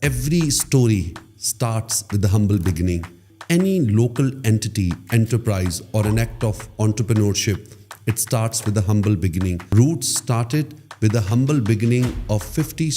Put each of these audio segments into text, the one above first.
Every story starts with the humble beginning. Any local entity, enterprise, or an act of entrepreneurship, it starts with a humble beginning. Roots started with a humble beginning of 50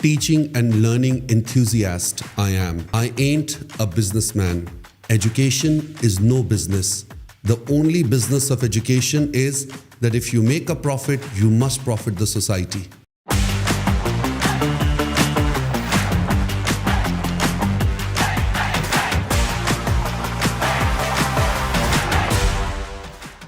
teaching and learning enthusiast I am. I ain't a businessman. Education is no business. The only business of education is that if you make a profit, you must profit the society.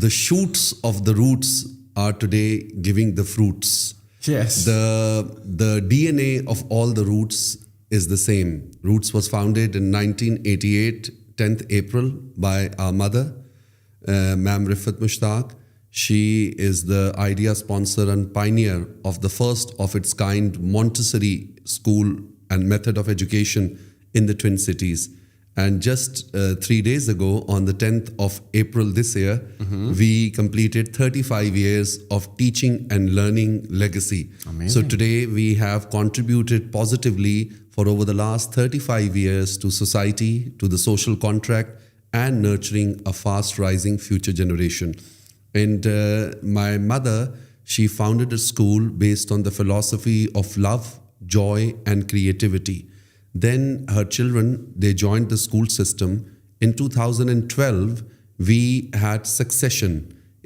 the shoots of the roots are today giving the fruits. Yes. The DNA of all the roots is the same. Roots was founded in 1988, 10th April by our mother, Ma'am Riffat Mushtaq. She is the idea sponsor and pioneer of the first of its kind Montessori school and method of education in the Twin Cities. And just 3 days ago, on the 10th of April this year, we completed 35 years of teaching and learning legacy. Amazing. So today we have contributed positively for over the last 35 years to society, to the social contract, and nurturing a fast rising future generation. And my mother, she founded a school based on the philosophy of love, joy, and creativity. Then her children, they joined the school system. In 2012, we had succession.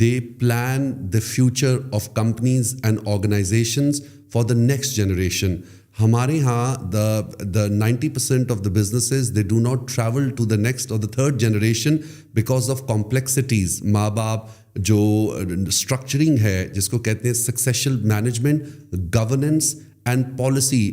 they plan the future of companies and organizations for the next generation. ہمارے یہاں the 90% of the businesses, they do not travel to the next or the third generation because of complexities. ماں باپ جو structuring ہے جس کو کہتے ہیں succession management, governance and policy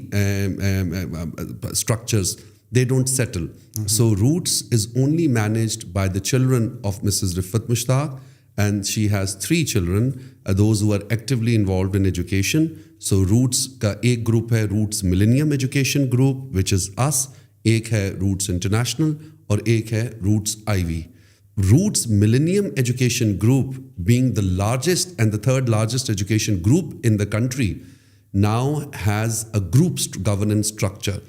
structures, they don't settle. So Roots is only managed by the children of Mrs. Riffat Mushtaq, and she has 3 children, those who are actively involved in education. So Roots کا ایک group ہے Roots Millennium Education Group, which is us. ایک ہے Roots International اور ایک ہے Roots Ivy. Roots Millennium Education Group, being the largest and the third largest education group in the country, now has a group governance structure.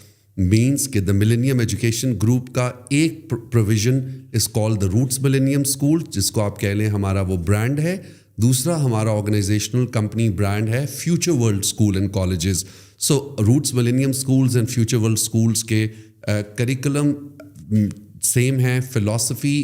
Means کہ the Millennium Education Group کا ایک provision is called the Roots Millennium School, جس کو آپ کہہ لیں ہمارا وہ برانڈ ہے. دوسرا ہمارا آرگنائزیشنل کمپنی برانڈ ہے future world school and colleges. So roots millennium schools and future world schools کے کریکولم سیم ہے, فلاسفی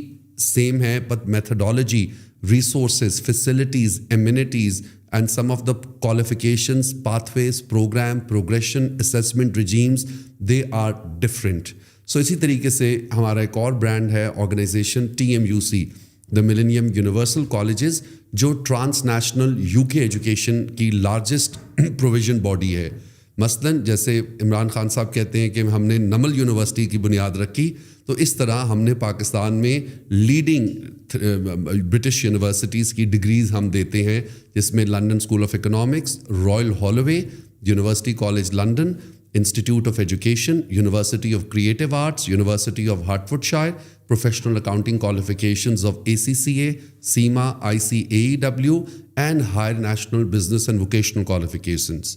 سیم ہے, but methodology, resources, facilities, amenities and some of the qualifications, pathways, program, progression, assessment regimes, they are different. So اسی طریقے سے ہمارا ایک اور brand ہے organization TMUC, the Millennium Universal Colleges, جو ٹرانس نیشنل UK ایجوکیشن کی لارجسٹ پروویژن باڈی ہے. مثلاً جیسے عمران خان صاحب کہتے ہیں کہ ہم نے نمل یونیورسٹی کی بنیاد رکھی, تو اس طرح ہم نے پاکستان میں لیڈنگ برٹش یونیورسٹیز کی ڈگریز ہم دیتے ہیں, جس میں London school of economics, royal Holloway, university college London, Institute of Education, University of Creative Arts, University of Hertfordshire, professional accounting qualifications of ACCA, CIMA, ICAEW, and higher national business and vocational qualifications.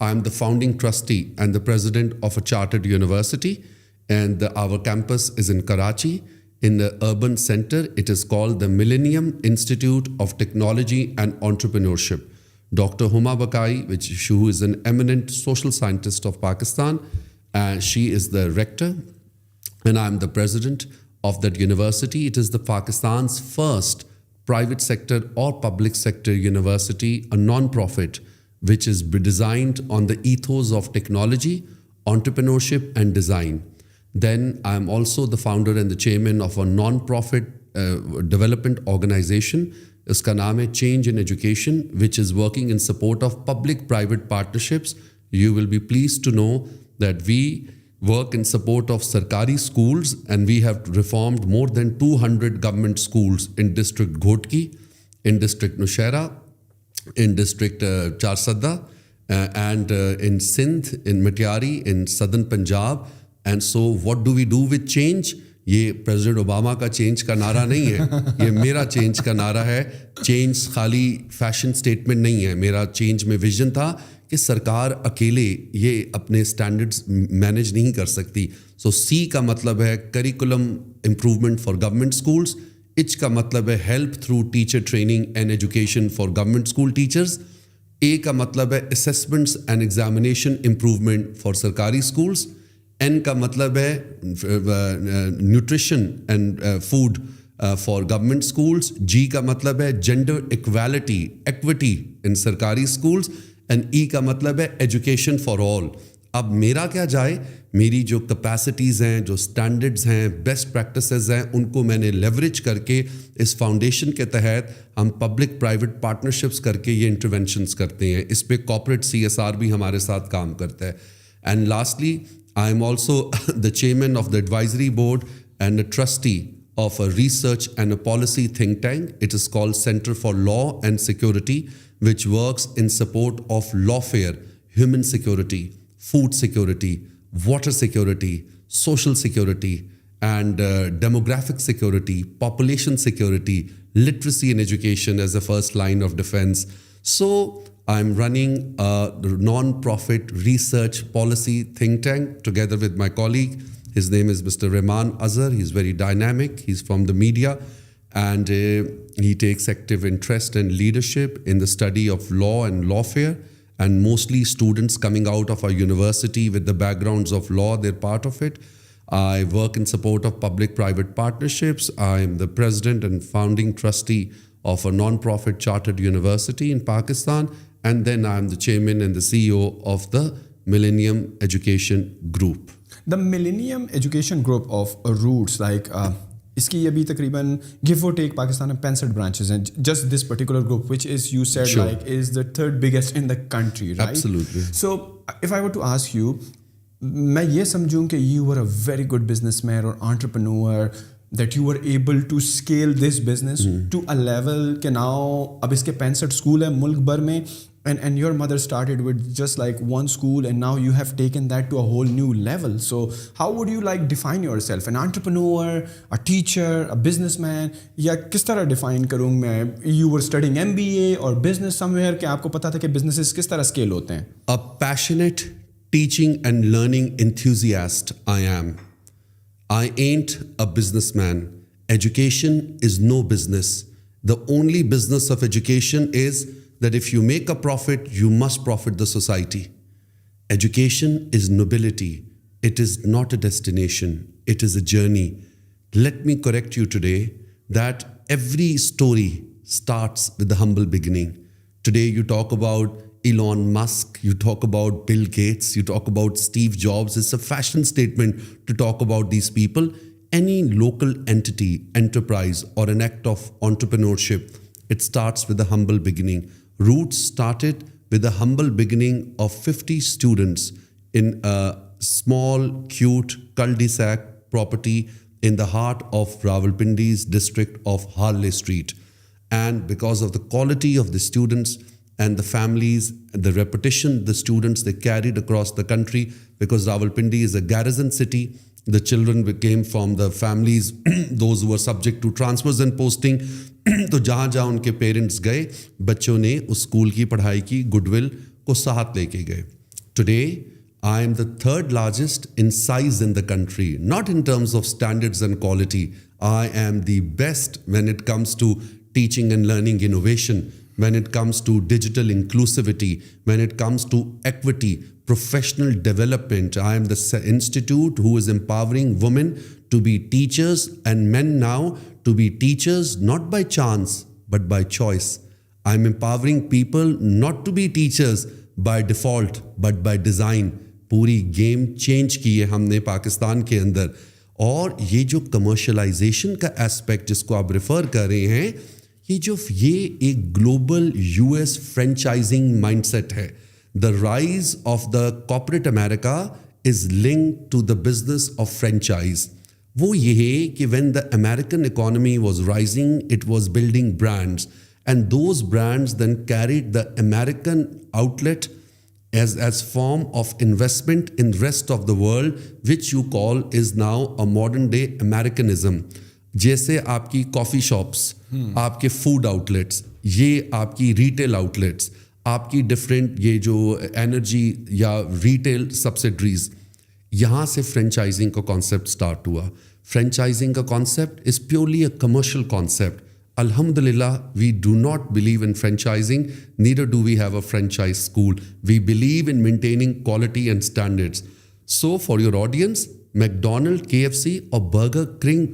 I am the founding trustee and the president of a chartered university, and our campus is in Karachi. In the urban center, it is called the Millennium Institute of Technology and Entrepreneurship. Dr. Huma Bakai, who is an eminent social scientist of Pakistan, she is the rector, and I am the president of that university. It is the Pakistan's first private sector or public sector university, a non-profit, which is designed on the ethos of technology, entrepreneurship, and design. Then I am also the founder and the chairman of a non-profit development organization. Iska naam hai Change in Education, which is working in support of public-private partnerships. You will be pleased to know that we work in support of Sarkari schools, and we have reformed more than 200 government schools in district Ghotki, in district Nushaira, in district Charsadda, and in Sindh, in Matiari, in southern Punjab. And so what do we do with change? یہ president Obama کا change کا نعرہ نہیں ہے, یہ میرا change کا نعرہ ہے. چینج خالی فیشن سٹیٹمنٹ نہیں ہے. میرا چینج میں ویژن تھا کہ سرکار اکیلے یہ اپنے اسٹینڈرڈس مینیج نہیں کر سکتی. سو سی کا مطلب ہے curriculum improvement for government schools. H کا مطلب ہے help through teacher training and education for government school teachers. A کا مطلب ہے assessments and examination improvement for سرکاری اسکولس. این کا مطلب ہے nutrition and food for government schools. G کا مطلب ہے جینڈر ایکویٹی ان سرکاری اسکولس. اینڈ ای کا مطلب ہے ایجوکیشن فار آل. اب میرا کیا جائے, میری جو کیپیسٹیز ہیں, جو اسٹینڈرڈز ہیں, بیسٹ پریکٹسز ہیں, ان کو میں نے لیوریج کر کے اس فاؤنڈیشن کے تحت ہم پبلک پرائیویٹ پارٹنرشپس کر کے یہ انٹروینشنس کرتے ہیں. اس پہ کارپوریٹ CSR بھی ہمارے ساتھ کام کرتا ہے. And lastly I am also the chairman of the advisory board and a trustee of a research and a policy think tank. It is called Center for Law and Security, which works in support of lawfare, human security, food security, water security, social security, and demographic security, population security, literacy and education as the first line of defense. So I'm running a non-profit research policy think tank together with my colleague. His name is Mr. Rehman Azhar. He's very dynamic. He's from the media, and he takes active interest and leadership in the study of law and lawfare, and mostly students coming out of our university with the backgrounds of law, they're part of it. I work in support of public-private partnerships. I am the president and founding trustee of a non-profit chartered university in Pakistan. And then I am the chairman and the CEO of the Millennium Education Group. The Millennium Education Group of Roots, like اس کی ابھی تقریباً give or take Pakistan میں 65 branches ہیں. Just this particular group, which is you said Sure. like is the third biggest in the country, right? Absolutely. So if I were to ask you, میں یہ سمجھوں کہ you were a very good businessman or entrepreneur, that you were able to scale this business to a level کہ now اب اس کے 65 school ہیں ملک بھر میں, and your mother started with just like one school, and now you have taken that to a whole new level. So how would you like define yourself? An entrepreneur, a teacher, a businessman, یا کس طرح define کروں میں? You were studying MBA or business somewhere کہ آپ کو پتا تھا کہ businesses کس طرح scale ہوتے ہیں. A passionate teaching and learning enthusiast I am. I ain't a businessman. Education is no business. The only business of education is that if you make a profit, you must profit the society. Education is nobility. It is not a destination. It is a journey. Let me correct you today that every story starts with the humble beginning. Today you talk about Elon Musk, you talk about Bill Gates, you talk about Steve Jobs. It's a fashion statement to talk about these people. Any local entity, enterprise, or an act of entrepreneurship, it starts with a humble beginning. Roots started with a humble beginning of 50 students in a small, cute cul-de-sac property in the heart of Rawalpindi's district of Harley Street. And because of the quality of the students and the families, the reputation the students they carried across the country, because Rawalpindi is a garrison city. The children came from the families, those who were subject to transfers and posting. تو جہاں جہاں ان کے parents گئے, بچوں نے اس school کی پڑھائی کی گڈ ول کو ساتھ لے کے گئے. Today I am the third largest in size in the country, not in terms of standards and quality. I am the best when it comes to teaching and learning innovation, when it comes to digital inclusivity, when it comes to equity, professional development. I am the institute who is empowering women to be teachers and men now to be teachers, not by chance, but by choice. I am empowering people not to be teachers by default, but by design. پوری game change کی ہے ہم نے پاکستان کے اندر. اور یہ جو commercialisation کا اسپیکٹ جس کو آپ ریفر کر رہے ہیں, یہ ایک global U S franchising mindset ہے. The rise of the corporate America is linked to the business of franchise. وہ یہ ہے کہ when the American economy was rising it was building brands, and those brands then carried the American outlet as form of investment in rest of the world, which you call is now a modern day Americanism. جیسے آپ کی کافی shops, آپ کے food outlets, یہ آپ کی retail outlets, آپ کی ڈفرینٹ یہ جو انرجی یا ریٹیل سبسڈریز, یہاں سے فرینچائزنگ کا کانسیپٹ اسٹارٹ ہوا. فرینچائزنگ کا concept is purely a commercial concept. Alhamdulillah, we do not believe in franchising, neither do we have a franchise school. We believe in maintaining quality and standards. So for your audience, McDonald's, KFC اور Burger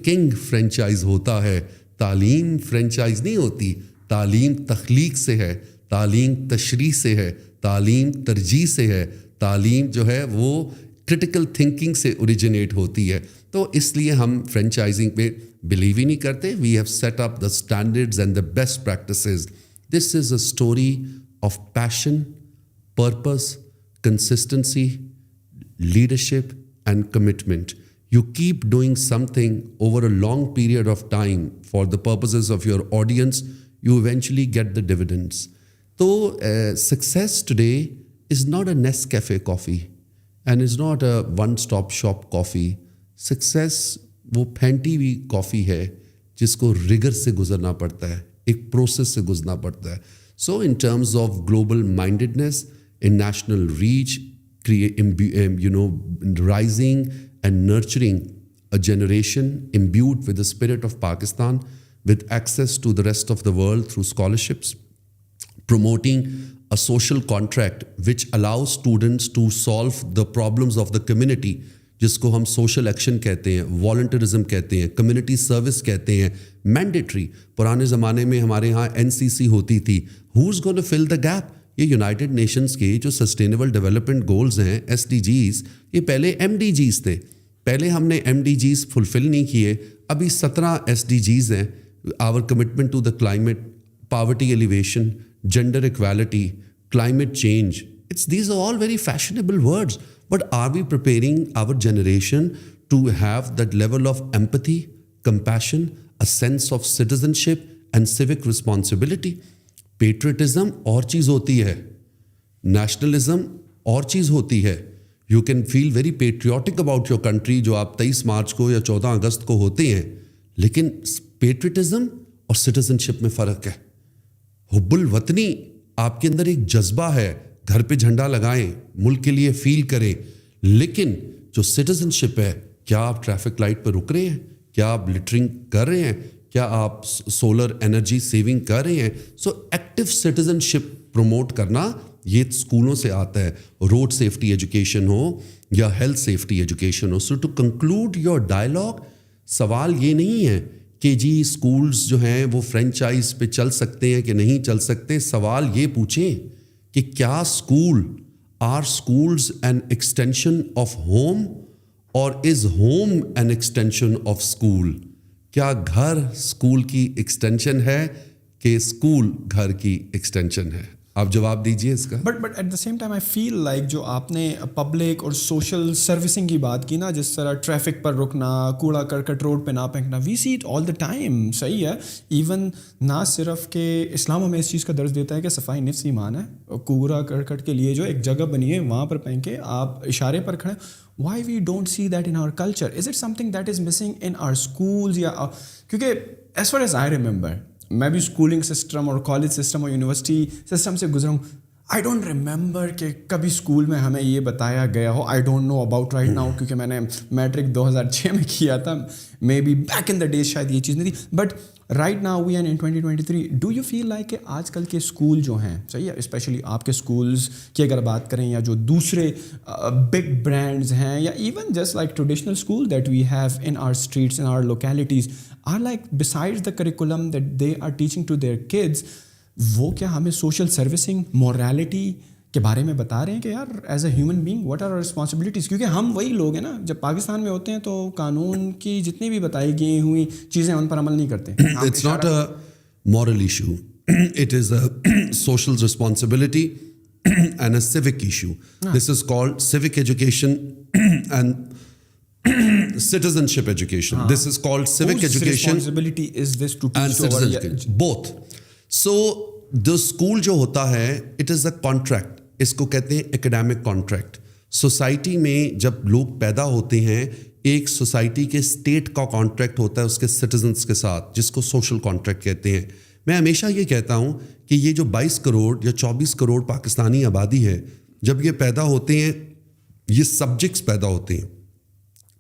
King franchise ہوتا ہے. تعلیم franchise نہیں ہوتی. تعلیم تخلیق سے ہے, تعلیم تشریح سے ہے, تعلیم ترجیح سے ہے, تعلیم جو ہے وہ کرٹیکل تھنکنگ سے اوریجنیٹ ہوتی ہے. تو اس لیے ہم فرینچائزنگ پہ بلیو ہی نہیں کرتے. We have set up the standards and the best practices. This is a story of passion, purpose, consistency, leadership and commitment. You keep doing something over a long period of time for the purposes of your audience, you eventually get the dividends. So success today is not a Nescafe coffee and is not a one-stop shop coffee. Success وہ پھینٹی ہوئی کافی ہے جس کو ریگر سے گزرنا پڑتا ہے, ایک پروسیس سے گزرنا پڑتا ہے. So in terms of global mindedness, international reach, rising and nurturing a generation imbued with the spirit of Pakistan, with access to the rest of the world through scholarships, promoting a social contract which allows students to solve the problems of the community, جس کو ہم social action کہتے ہیں, والنٹرزم کہتے ہیں, community service کہتے ہیں, mandatory. پرانے زمانے میں ہمارے ہاں NCC ہوتی تھی. Who's going to fill the gap? یہ یونائٹڈ نیشنز کے جو سسٹینیبل ڈیولپمنٹ گولز ہیں, SDGs, یہ پہلے MDGs تھے. پہلے ہم نے MDGs فلفل نہیں کیے, ابھی 17 SDGs ہیں. Our commitment to the climate, poverty alleviation, gender equality, climate change. These are all very fashionable words. But are we preparing our generation to have that level of empathy, compassion, a sense of citizenship and civic responsibility? Patriotism اور چیز ہوتی ہے, nationalism اور چیز ہوتی ہے. You can feel very patriotic about your country جو آپ 23 مارچ کو یا 14 اگست کو ہوتے ہیں, لیکن patriotism اور citizenship میں فرق ہے. حب الوطنی آپ کے اندر ایک جذبہ ہے, گھر پہ جھنڈا لگائیں, ملک کے لیے فیل کریں, لیکن جو سٹیزنشپ ہے, کیا آپ ٹریفک لائٹ پہ رک رہے ہیں, کیا آپ لٹرنگ کر رہے ہیں, کیا آپ سولر انرجی سیونگ کر رہے ہیں. سو ایکٹیو سٹیزنشپ پروموٹ کرنا یہ اسکولوں سے آتا ہے, روڈ سیفٹی ایجوکیشن ہو یا ہیلتھ سیفٹی ایجوکیشن ہو. So to conclude your dialogue, سوال یہ نہیں ہے کہ جی اسکولز جو ہیں وہ فرینچائز پہ چل سکتے ہیں کہ نہیں چل سکتے. سوال یہ پوچھیں کہ کیا are schools an extension of home or is home an extension of school? کیا گھر اسکول کی ایکسٹینشن ہے کہ اسکول گھر کی ایکسٹینشن ہے؟ آپ جواب دیجیے اس کا. But at the same time I feel like جو آپ نے پبلک اور سوشل سروسنگ کی بات کی نا, جس طرح ٹریفک پر رکنا, کوڑا کرکٹ روڈ پہ نہ پھینکنا, وی see it all the time. صحیح ہے, ایون نہ صرف کہ اسلام ہمیں اس چیز کا درس دیتا ہے کہ صفائی نفس ایمان ہے, کوڑا کرکٹ کے لیے جو ایک جگہ بنی ہے وہاں پر پھینکے, آپ اشارے پر کھڑے. Why we don't see that in our culture? Is it something that is missing in our schools? یا کیونکہ as far as I remember, میں بھی اسکولنگ سسٹم اور کالج سسٹم اور یونیورسٹی سسٹم سے گزرا ہوں. آئی ڈونٹ ریممبر کہ کبھی اسکول میں ہمیں یہ بتایا گیا ہو. I don't know about right now, کیونکہ میں نے میٹرک 2006 میں کیا تھا, may be back in the days شاید یہ چیز نہیں تھی. But right now we are in 2023. Do you feel like کہ آج کل کے اسکول جو ہیں, صحیح ہے, اسپیشلی آپ کے اسکولز کی اگر بات کریں یا جو دوسرے بگ برانڈز ہیں, یا even just like traditional school that we have in our streets in our localities, or like besides the curriculum that they are teaching to their kids, وہ کیا ہمیں سوشل سروسنگ, مورالٹی کے بارے میں بتا رہے ہیں کہ یار as a human being what are our responsibilities? کیونکہ ہم وہی لوگ ہیں نا, جب پاکستان میں ہوتے ہیں تو قانون کی جتنی بھی بتائی گئی ہوئی چیزیں ان پر عمل نہیں کرتے. It's not a moral issue. It is a social responsibility and a civic issue. This is called civic education and citizenship education. This is called civic education. Whose responsibility is this to teach and citizenship? Both. So the school جو ہوتا ہے, it is a contract. اس کو کہتے ہیں academic contract. Society میں جب لوگ پیدا ہوتے ہیں, ایک سوسائٹی کے اسٹیٹ کا کانٹریکٹ ہوتا ہے اس کے سٹیزنس کے ساتھ, جس کو سوشل کانٹریکٹ کہتے ہیں. میں ہمیشہ یہ کہتا ہوں کہ یہ جو 22 کروڑ یا 24 کروڑ پاکستانی آبادی ہے, جب یہ پیدا ہوتے ہیں, یہ سبجیکٹس پیدا ہوتے ہیں,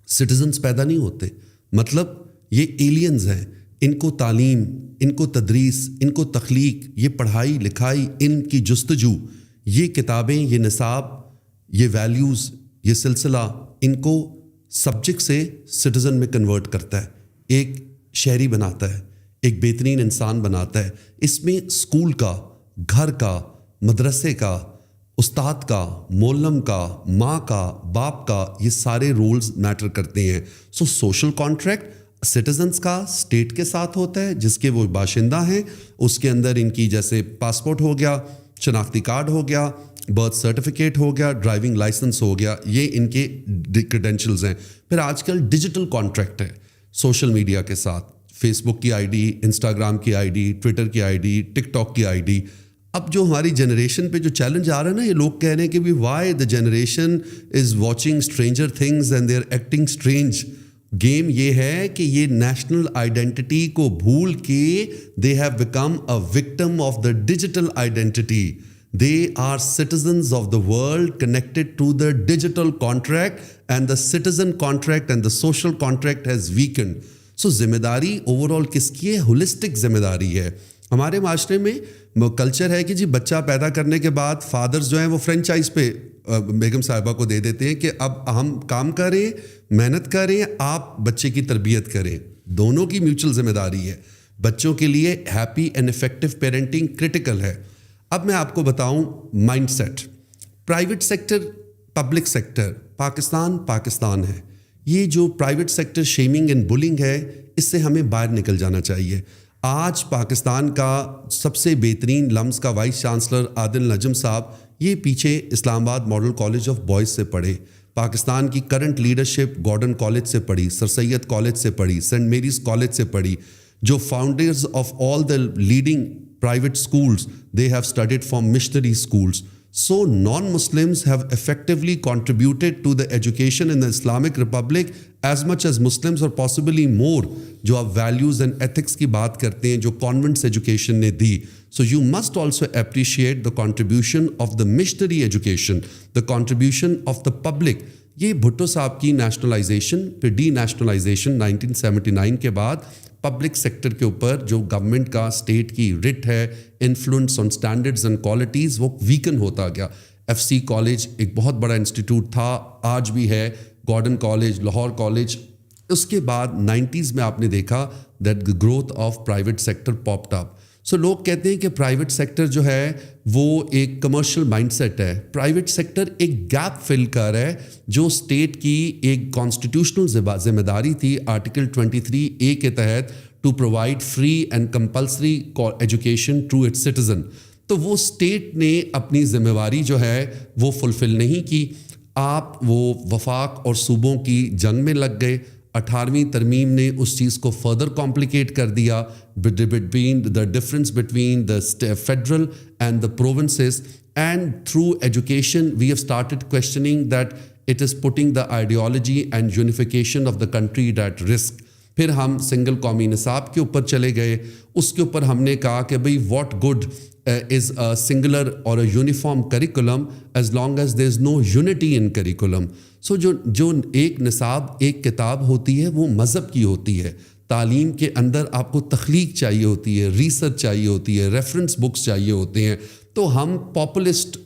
سٹیزنس پیدا نہیں ہوتے. مطلب یہ ایلینز ہیں, ان کو تعلیم, ان کو تدریس, ان کو تخلیق, یہ پڑھائی لکھائی, ان کی جستجو, یہ کتابیں, یہ نصاب, یہ ویلیوز, یہ سلسلہ ان کو سبجیکٹ سے سٹیزن میں کنورٹ کرتا ہے, ایک شہری بناتا ہے, ایک بہترین انسان بناتا ہے. اس میں اسکول کا, گھر کا, مدرسے کا, استاد کا, معلم کا, ماں کا, باپ کا, یہ سارے رولز میٹر کرتے ہیں. سو سوشل کانٹریکٹ سٹیزنس کا اسٹیٹ کے ساتھ ہوتا ہے, جس کے وہ باشندہ ہیں. اس کے اندر ان کی جیسے پاسپورٹ ہو گیا, شناختی کارڈ ہو گیا, برتھ سرٹیفکیٹ ہو گیا, ڈرائیونگ لائسنس ہو گیا, یہ ان کے کریڈینشلز ہیں. پھر آج کل ڈیجیٹل کانٹریکٹ ہے سوشل میڈیا کے ساتھ, فیس بک کی آئی ڈی, انسٹاگرام کی آئی ڈی, ٹویٹر کی آئی ڈی, ٹک ٹاک کی آئی ڈی. اب جو ہماری جنریشن پہ جو چیلنج آ رہا ہے نا, یہ لوگ کہہ رہے ہیں کہ why the generation is watching Stranger Things and they are acting strange. Game یہ ہے کہ یہ نیشنل آئیڈینٹی کو بھول کے they have become a victim of the digital identity. They are citizens of the world connected to the digital contract, and the citizen contract and the social contract has weakened. So ذمہ داری over all کس کی ہے؟ Holistic ذمہ داری ہے. ہمارے معاشرے میں کلچر ہے کہ جی بچہ پیدا کرنے کے بعد فادرز جو ہیں وہ فرینچائز پہ بیگم صاحبہ کو دے دیتے ہیں کہ اب ہم کام کریں, محنت کریں, آپ بچے کی تربیت کریں. دونوں کی میوچل ذمہ داری ہے. بچوں کے لیے happy and effective parenting critical ہے. اب میں آپ کو بتاؤں mindset, private sector, public sector, Pakistan ہے. یہ جو private sector shaming and bullying ہے, اس سے ہمیں باہر نکل جانا چاہیے. آج پاکستان کا سب سے بہترین لمز کا وائس چانسلر عادل نجم صاحب, یہ پیچھے اسلام آباد ماڈل کالج آف بوائز سے پڑھے. پاکستان کی کرنٹ لیڈرشپ گارڈن کالج سے پڑھی, سر سید کالج سے پڑھی, سینٹ میریز کالج سے پڑھی. جو founders of all the leading private schools, they have studied from missionary schools. So non-Muslims have effectively contributed to the education in the Islamic Republic as much as Muslims, or possibly more. جو آپ values and ethics کی بات کرتے ہیں جو convents education نے دی. So you must also appreciate the contribution of the missionary education, the contribution of the public. یہ بھٹو صاحب کی نیشنلائزیشن پھر ڈی نیشنلائزیشن 1979 کے بعد پبلک سیکٹر کے اوپر جو گورنمنٹ کا اسٹیٹ کی رٹ ہے, influence on standards and qualities, وہ ویکن ہوتا گیا. ایف سی کالج ایک بہت بڑا انسٹیٹیوٹ تھا, آج بھی ہے, گارڈن کالج, لاہور کالج. اس کے بعد 90s میں آپ نے دیکھا that the growth of private sector popped up. So لوگ کہتے ہیں کہ پرائیویٹ سیکٹر جو ہے وہ ایک کمرشل مائنڈ سیٹ ہے. پرائیویٹ سیکٹر ایک گیپ فل کر رہا ہے جو اسٹیٹ کی ایک کانسٹیٹیوشنل ذمہ داری تھی آرٹیکل 23A کے تحت to provide free and compulsory education to its citizen. تو وہ اسٹیٹ نے اپنی ذمہ داری جو ہے وہ فلفل نہیں کی. آپ وہ وفاق اور صوبوں کی جنگ میں لگ گئے. 18ویں ترمیم نے اس چیز کو فردر کمپلیکیٹ کر دیا between the difference between the federal and the provinces, and through education we have started questioning that it is putting the ideology and unification of the country at risk. پھر ہم single قومی نصاب کے اوپر چلے گئے. اس کے اوپر ہم نے کہا کہ بھئی what good is a singular or a uniform curriculum as long as there is no unity in curriculum. So جو ایک نصاب ایک کتاب ہوتی ہے وہ مذہب کی ہوتی ہے. تعلیم کے اندر آپ کو تخلیق چاہیے ہوتی ہے, ریسرچ چاہیے ہوتی ہے, ریفرنس بکس چاہیے ہوتے ہیں. تو ہم پاپولسٹ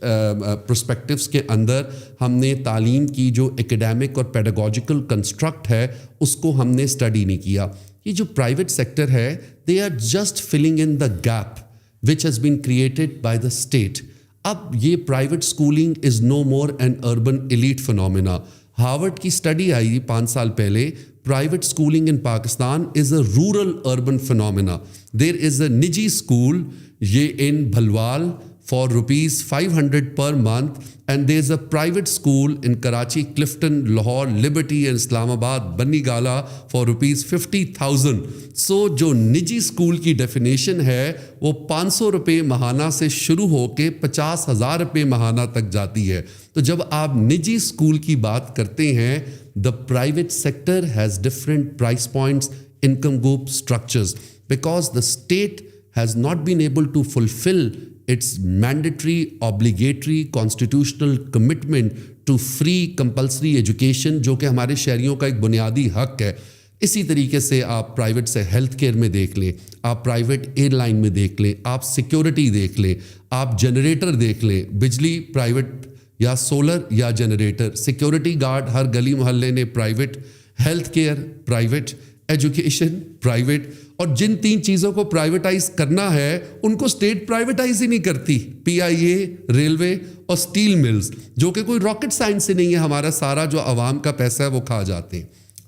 پرسپیکٹیوز کے اندر ہم نے تعلیم کی جو ایکیڈیمک اور پیڈاگوجیکل کنسٹرکٹ ہے اس کو ہم نے اسٹڈی نہیں کیا. یہ جو پرائیویٹ سیکٹر ہے they are just filling in the gap which has been created by the state. اب یہ private schooling is no more an urban elite phenomena. Harvard کی اسٹڈی آئی 5 سال پہلے, private schooling in Pakistan is a rural urban phenomena. There is a نجی school یہ ان Bhalwal for ₹500 per month, and there is a private school in Karachi, Clifton, Lahore, Liberty and Islamabad, Banni Gala for ₹50,000. So جو نجی school کی definition ہے وہ ₹500 ماہانہ سے شروع ہو کے ₹50,000 ماہانہ تک جاتی ہے. تو جب آپ نجی اسکول کی بات کرتے ہیں, the private sector has different price points, income group structures, because the state has not been able to fulfill its mandatory, obligatory, constitutional commitment to free compulsory education جو کہ ہمارے شہریوں کا ایک بنیادی حق ہے. اسی طریقے سے آپ پرائیویٹ سے ہیلتھ کیئر میں دیکھ لیں, آپ پرائیویٹ ایئر لائن میں دیکھ لیں, آپ سیکیورٹی دیکھ لیں, آپ جنریٹر دیکھ لیں, بجلی پرائیویٹ یا سولر یا جنریٹر, سیکیورٹی گارڈ ہر گلی محلے نے private, health care private, education private. اور جن 3 چیزوں کو پرائیویٹائز کرنا ہے ان کو اسٹیٹ پرائیویٹائز ہی نہیں کرتی. پی آئی اے, ریلوے اور اسٹیل ملز, جو کہ کوئی راکٹ سائنس سے نہیں ہے, ہمارا سارا جو عوام کا پیسہ ہے وہ کھا جاتے ہیں.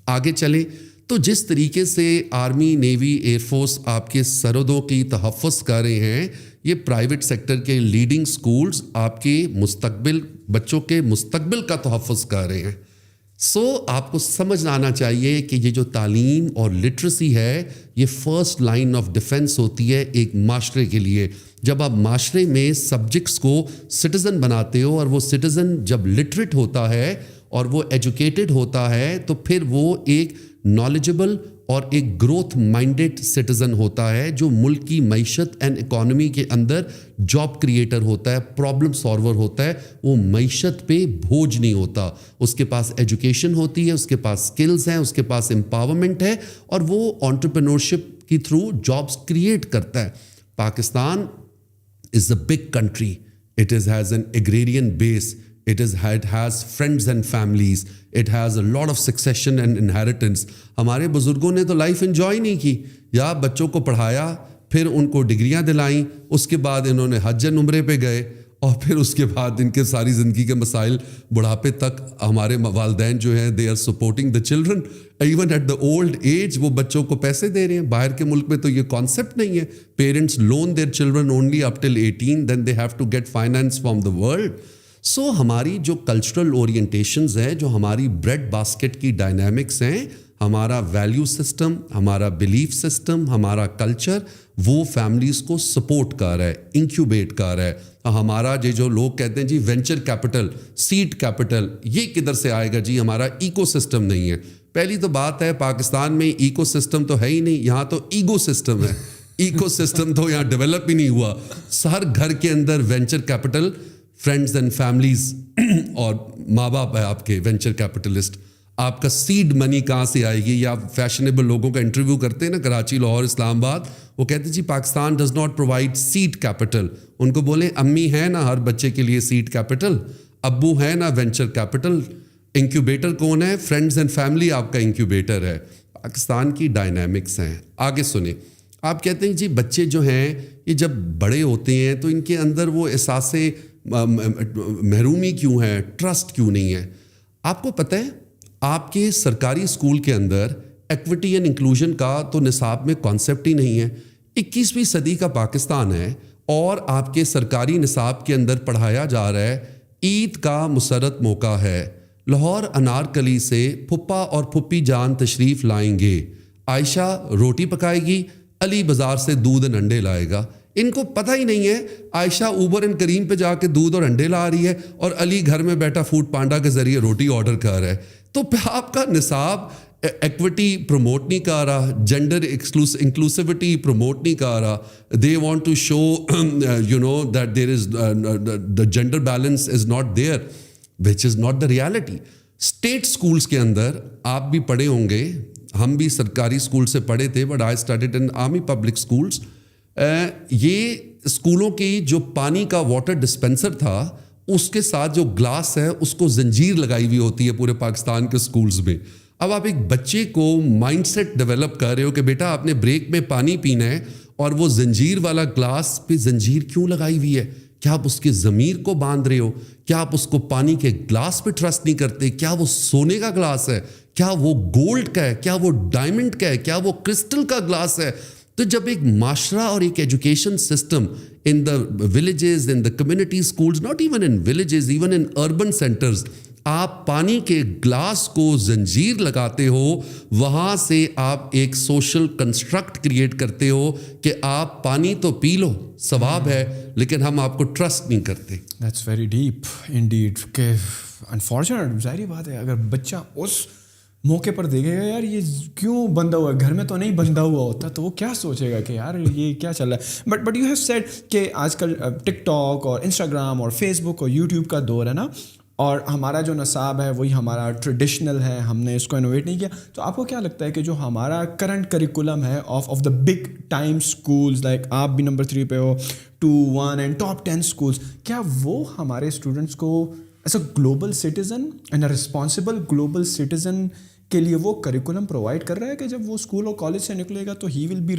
آگے چلیں تو جس طریقے سے آرمی, نیوی, ایئر فورس آپ کے سرحدوں کی تحفظ کر رہے ہیں, یہ پرائیویٹ سیکٹر کے لیڈنگ سکولز آپ کے مستقبل, بچوں کے مستقبل کا تحفظ کر رہے ہیں. سو آپ کو سمجھ آنا چاہیے کہ یہ جو تعلیم اور لٹریسی ہے یہ فرسٹ لائن آف ڈیفنس ہوتی ہے ایک معاشرے کے لیے. جب آپ معاشرے میں سبجیکٹس کو سٹیزن بناتے ہو اور وہ سٹیزن جب لٹریٹ ہوتا ہے اور وہ ایجوکیٹڈ ہوتا ہے تو پھر وہ ایک نالجبل اور ایک گروتھ مائنڈیڈ سٹیزن ہوتا ہے جو ملک کی معیشت اینڈ اکانومی کے اندر جاب کریٹر ہوتا ہے, پرابلم سالور ہوتا ہے. وہ معیشت پہ بوجھ نہیں ہوتا, اس کے پاس ایجوکیشن ہوتی ہے, اس کے پاس سکلز ہیں, اس کے پاس امپاورمنٹ ہے اور وہ انٹرپرینورشپ کی تھرو جابس کریٹ کرتا ہے. Pakistan is a big country. It has an agrarian base. It has friends and families. It has a lot of succession and inheritance. ہمارے بزرگوں نے تو لائف انجوائے نہیں کی, یا بچوں کو پڑھایا, پھر ان کو ڈگریاں دلائیں, اس کے بعد انہوں نے حج عمرے پہ گئے, اور پھر اس کے بعد ان کے ساری زندگی کے مسائل بڑھاپے تک ہمارے والدین جو ہیں they are supporting the children even at the old age. وہ بچوں کو پیسے دے رہے ہیں. باہر کے ملک میں تو یہ کانسیپٹ نہیں ہے. Parents loan their children only up till 18, then they have to get finance from the world. So ہماری جو کلچرل اورینٹیشنز ہیں, جو ہماری بریڈ باسکٹ کی ڈائنامکس ہیں, ہمارا ویلیو سسٹم, ہمارا بلیف سسٹم, ہمارا کلچر, وہ فیملیز کو سپورٹ کر رہا ہے, انکیوبیٹ کر رہا ہے. ہمارا جو لوگ کہتے ہیں جی وینچر کیپٹل, سیڈ کیپٹل, یہ کدھر سے آئے گا جی, ہمارا ایکو سسٹم نہیں ہے. پہلی تو بات ہے پاکستان میں ایکو سسٹم تو ہے ہی نہیں, یہاں تو ایگو سسٹم ہے. ایکو سسٹم تو یہاں ڈیولپ ہی نہیں ہوا. ہر گھر کے اندر venture capital, friends and families اور ماں باپ ہے آپ کے وینچر کیپٹلسٹ. آپ کا سیڈ منی کہاں سے آئے گی؟ یا فیشنیبل لوگوں کا انٹرویو کرتے ہیں نا کراچی, لاہور, اسلام آباد, وہ کہتے ہیں جی Pakistan does not provide seed capital. ان کو بولیں امی ہے نا ہر بچے کے لیے سیڈ کیپٹل, ابو ہے نا وینچر کیپٹل, انکیوبیٹر کون ہے؟ فرینڈز اینڈ فیملی آپ کا انکیوبیٹر ہے. پاکستان کی ڈائنامکس ہیں. آگے سنیں, آپ کہتے ہیں جی بچے جو ہیں یہ جب بڑے ہوتے ہیں تو ان کے اندر وہ احساس محرومی کیوں ہے, ٹرسٹ کیوں نہیں ہے؟ آپ کو پتہ ہے آپ کے سرکاری اسکول کے اندر ایکوٹی اینڈ انکلوژن کا تو نصاب میں کانسیپٹ ہی نہیں ہے. 21ویں صدی کا پاکستان ہے اور آپ کے سرکاری نصاب کے اندر پڑھایا جا رہا ہے عید کا مسرت موقع ہے, لاہور انارکلی سے پھپھا اور پھپھی جان تشریف لائیں گے, عائشہ روٹی پکائے گی, علی بازار سے دودھ اور انڈے لائے گا. ان کو پتہ ہی نہیں ہے عائشہ اوبر اینڈ کریم پہ جا کے دودھ اور انڈے لا رہی ہے اور علی گھر میں بیٹھا فوڈ پانڈا کے ذریعے روٹی آرڈر کر رہا ہے. تو آپ کا نصاب ایکوٹی پروموٹ نہیں کر رہا, جینڈر انکلوسیوٹی پروموٹ نہیں کر رہا. They want to show that there is the gender balance is not there, which is not the reality. State schools کے اندر آپ بھی پڑھے ہوں گے, ہم بھی سرکاری اسکول سے پڑھے تھے, but I started in army public schools. یہ اسکولوں کی جو پانی کا واٹر ڈسپینسر تھا اس کے ساتھ جو گلاس ہے اس کو زنجیر لگائی ہوئی ہوتی ہے پورے پاکستان کے اسکولز میں. اب آپ ایک بچے کو مائنڈ سیٹ ڈیولپ کر رہے ہو کہ بیٹا آپ نے بریک میں پانی پینا ہے, اور وہ زنجیر والا گلاس پہ زنجیر کیوں لگائی ہوئی ہے؟ کیا آپ اس کے ضمیر کو باندھ رہے ہو؟ کیا آپ اس کو پانی کے گلاس پہ ٹرسٹ نہیں کرتے؟ کیا وہ سونے کا گلاس ہے؟ کیا وہ گولڈ کا ہے؟ کیا وہ ڈائمنڈ کا ہے؟ کیا وہ کرسٹل کا گلاس ہے؟ تو جب ایک معاشرہ اور ایک education system in the villages, in the community schools, not even in villages, even in urban centres, آپ پانی کے گلاس کو زنجیر لگاتے ہو, وہاں سے آپ ایک سوشل کنسٹرکٹ کریٹ کرتے ہو کہ آپ پانی تو پی لو, ثواب ہے, لیکن ہم آپ کو ٹرسٹ نہیں کرتے. دیٹس ویری ڈیپ انڈیڈ کہ انفارچونیٹ, ظاہری بات ہے اگر بچہ اس موقع پر دیکھے گا یار یہ کیوں بندھا ہوا ہے, گھر میں تو نہیں بندھا ہوا ہوتا, تو وہ کیا سوچے گا کہ یار یہ کیا چل رہا ہے. بٹ یو ہیو سیڈ کہ آج کل ٹک ٹاک اور انسٹاگرام اور فیس بک اور یوٹیوب کا دور ہے نا, اور ہمارا جو نصاب ہے وہی ہمارا ٹریڈیشنل ہے, ہم نے اس کو انوویٹ نہیں کیا. تو آپ کو کیا لگتا ہے کہ جو ہمارا کرنٹ کریکولم ہے of the big time schools, like آپ بھی نمبر 3 پہ ہو, 2, 1 اینڈ ٹاپ 10 اسکولس, کیا وہ ہمارے اسٹوڈنٹس کو as a global citizen and a responsible global citizen کے لیے وہ کریکولم پرووائڈ کر رہا ہے کہ جب وہ اسکول اور کالج سے نکلے گا تو ہی will be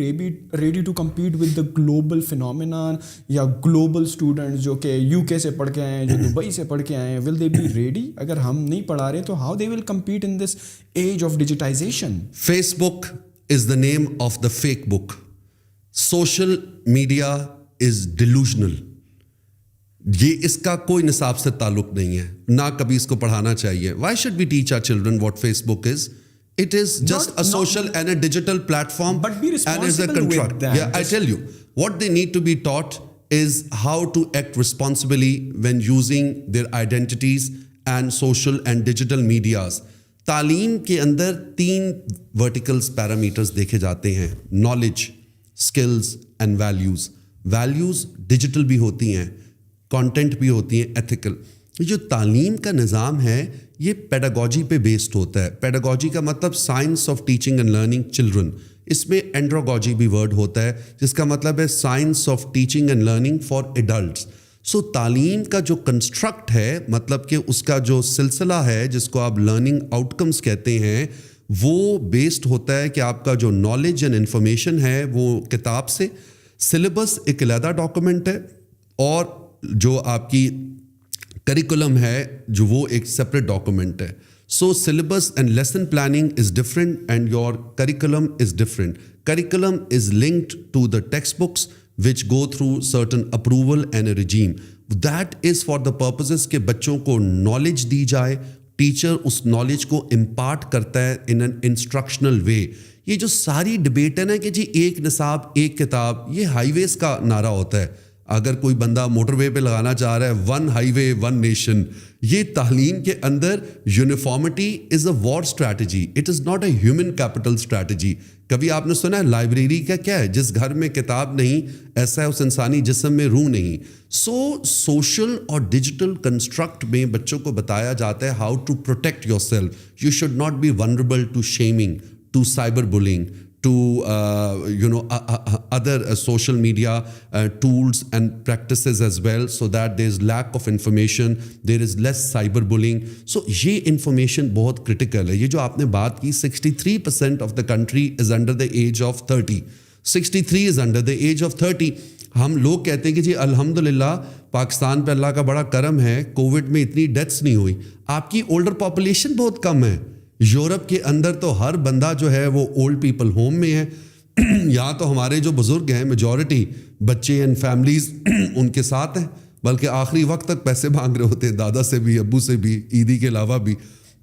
ready to compete with the global phenomenon, یا گلوبل اسٹوڈنٹس جو کہ UK سے پڑھ کے آئے ہیں, جو دبئی سے پڑھ کے آئے ہیں, ول دے بی ریڈی؟ اگر ہم نہیں پڑھا رہے تو how they will compete in this age of digitization? Facebook is the name of the fake book. Social media is delusional. یہ اس کا کوئی نصاب سے تعلق نہیں ہے, نہ کبھی اس کو پڑھانا چاہیے. Why should we teach our children what Facebook is? It is just a social and a digital platform, but be responsible and is a contract. with that. Yeah, I tell you, what they need to be taught is how to act responsibly when using their identities and social and digital medias. تعلیم کے اندر 3 verticals parameters دیکھے جاتے ہیں: knowledge, skills and values. Values digital بھی ہوتی ہیں, content بھی ہوتی ہیں, ethical. جو تعلیم کا نظام ہے یہ پیڈاگوجی پہ بیسڈ ہوتا ہے. پیڈاگوجی کا مطلب science of teaching and learning children. اس میں اینڈروگوجی بھی ورڈ ہوتا ہے جس کا مطلب ہے science of teaching and learning for adults. So تعلیم کا جو کنسٹرکٹ ہے, مطلب کہ اس کا جو سلسلہ ہے جس کو آپ لرننگ آؤٹ کمس کہتے ہیں, وہ بیسڈ ہوتا ہے کہ آپ کا جو نالج اینڈ انفارمیشن ہے وہ کتاب سے. سلیبس ایک علیحدہ ڈاکومنٹ ہے, اور جو آپ کی کریکولم ہے جو وہ ایک سپریٹ ڈاکومنٹ ہے. So syllabus and lesson planning is different and your curriculum is different. Curriculum is linked to the textbooks which go through certain approval and a regime. That is for the purposes کہ بچوں کو knowledge دی جائے, teacher اس knowledge کو impart کرتا ہے in an instructional وے. یہ جو ساری ڈبیٹ ہے نا کہ جی ایک نصاب ایک کتاب, یہ ہائی ویز کا نعرہ ہوتا ہے. اگر کوئی بندہ موٹر وے پہ لگانا چاہ رہا ہے 1 ہائی وے 1 نیشن, یہ تعلیم کے اندر uniformity is a war strategy, it is not a human capital strategy. کبھی آپ نے سنا ہے لائبریری کا کیا ہے؟ جس گھر میں کتاب نہیں ایسا ہے اس انسانی جسم میں روح نہیں. سو سوشل اور ڈیجیٹل کنسٹرکٹ میں بچوں کو بتایا جاتا ہے how to protect yourself. You should not be vulnerable to shaming, to cyber bullying, to other social media tools and practices as well, so that there is lack of information, there is less cyberbullying. So یہ information بہت critical ہے. یہ جو آپ نے بات کی 63% of the country is under the age of 30. 63 is under the age of 30. ہم لوگ کہتے ہیں کہ جی الحمدللہ پاکستان پہ اللہ کا بڑا کرم ہے, کووڈ میں اتنی ڈیتھس نہیں ہوئی. آپ کی اولڈر پاپولیشن بہت کم ہے. یورپ کے اندر تو ہر بندہ جو ہے وہ اولڈ پیپل ہوم میں ہے. یہاں تو ہمارے جو بزرگ ہیں میجورٹی بچے اینڈ فیملیز ان کے ساتھ ہیں, بلکہ آخری وقت تک پیسے مانگ رہے ہوتے ہیں دادا سے بھی, ابو سے بھی, عیدی کے علاوہ بھی.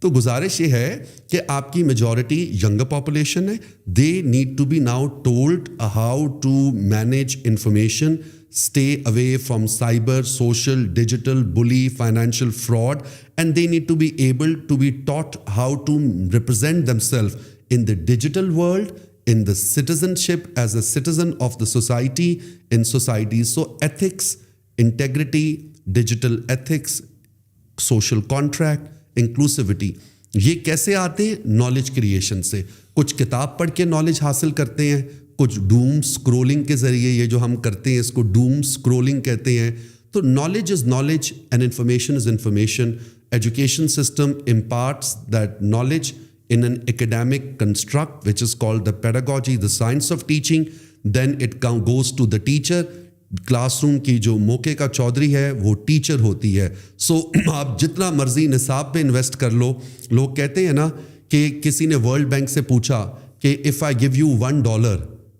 تو گزارش یہ ہے کہ آپ کی میجورٹی ینگر پاپولیشن ہے. They need to be now told how to manage information, stay away from cyber, social, digital, bully, financial fraud, and they need to be able to be taught how to represent themselves in the digital world, in the citizenship as a citizen of the society, in society. So ethics, integrity, digital ethics, social contract, inclusivity. یہ کیسے آتے ہیں؟ Knowledge creation سے. کچھ کتاب پڑھ کے knowledge حاصل کرتے ہیں, کچھ ڈوم سکرولنگ کے ذریعے, یہ جو ہم کرتے ہیں اس کو ڈوم سکرولنگ کہتے ہیں. تو knowledge is knowledge and information is information. Education system imparts that knowledge in an academic construct which is called the pedagogy, the science of teaching. Then it goes to the teacher. Class room کی جو موقع کا چودھری ہے وہ teacher ہوتی ہے. سو آپ جتنا مرضی نصاب پہ انویسٹ کر لو. لوگ کہتے ہیں نا کہ کسی نے ورلڈ بینک سے پوچھا کہ if I give you $1,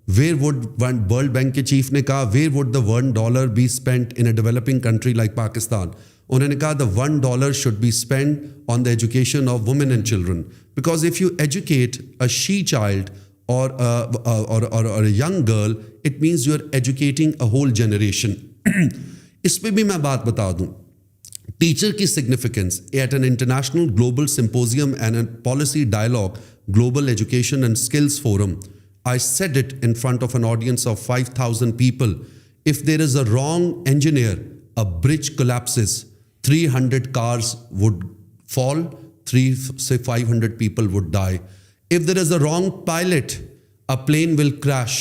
where would world bank کے چیف نے کہا where would the $1 be spend in a developing country like Pakistan. انہوں نے کہا the $1 should be spend on the education of women and children, because if you educate a she child or a young girl, it means you are educating a whole generation. اس پہ بھی میں بات بتا دوں. ٹیچر کی significance at an international global symposium and a policy dialogue, global education and skills forum. I said it in front of an audience of 5,000 people. If there is a wrong engineer, a bridge collapses, 300 cars would fall, 500 people would die. If there is a wrong pilot, a plane will crash,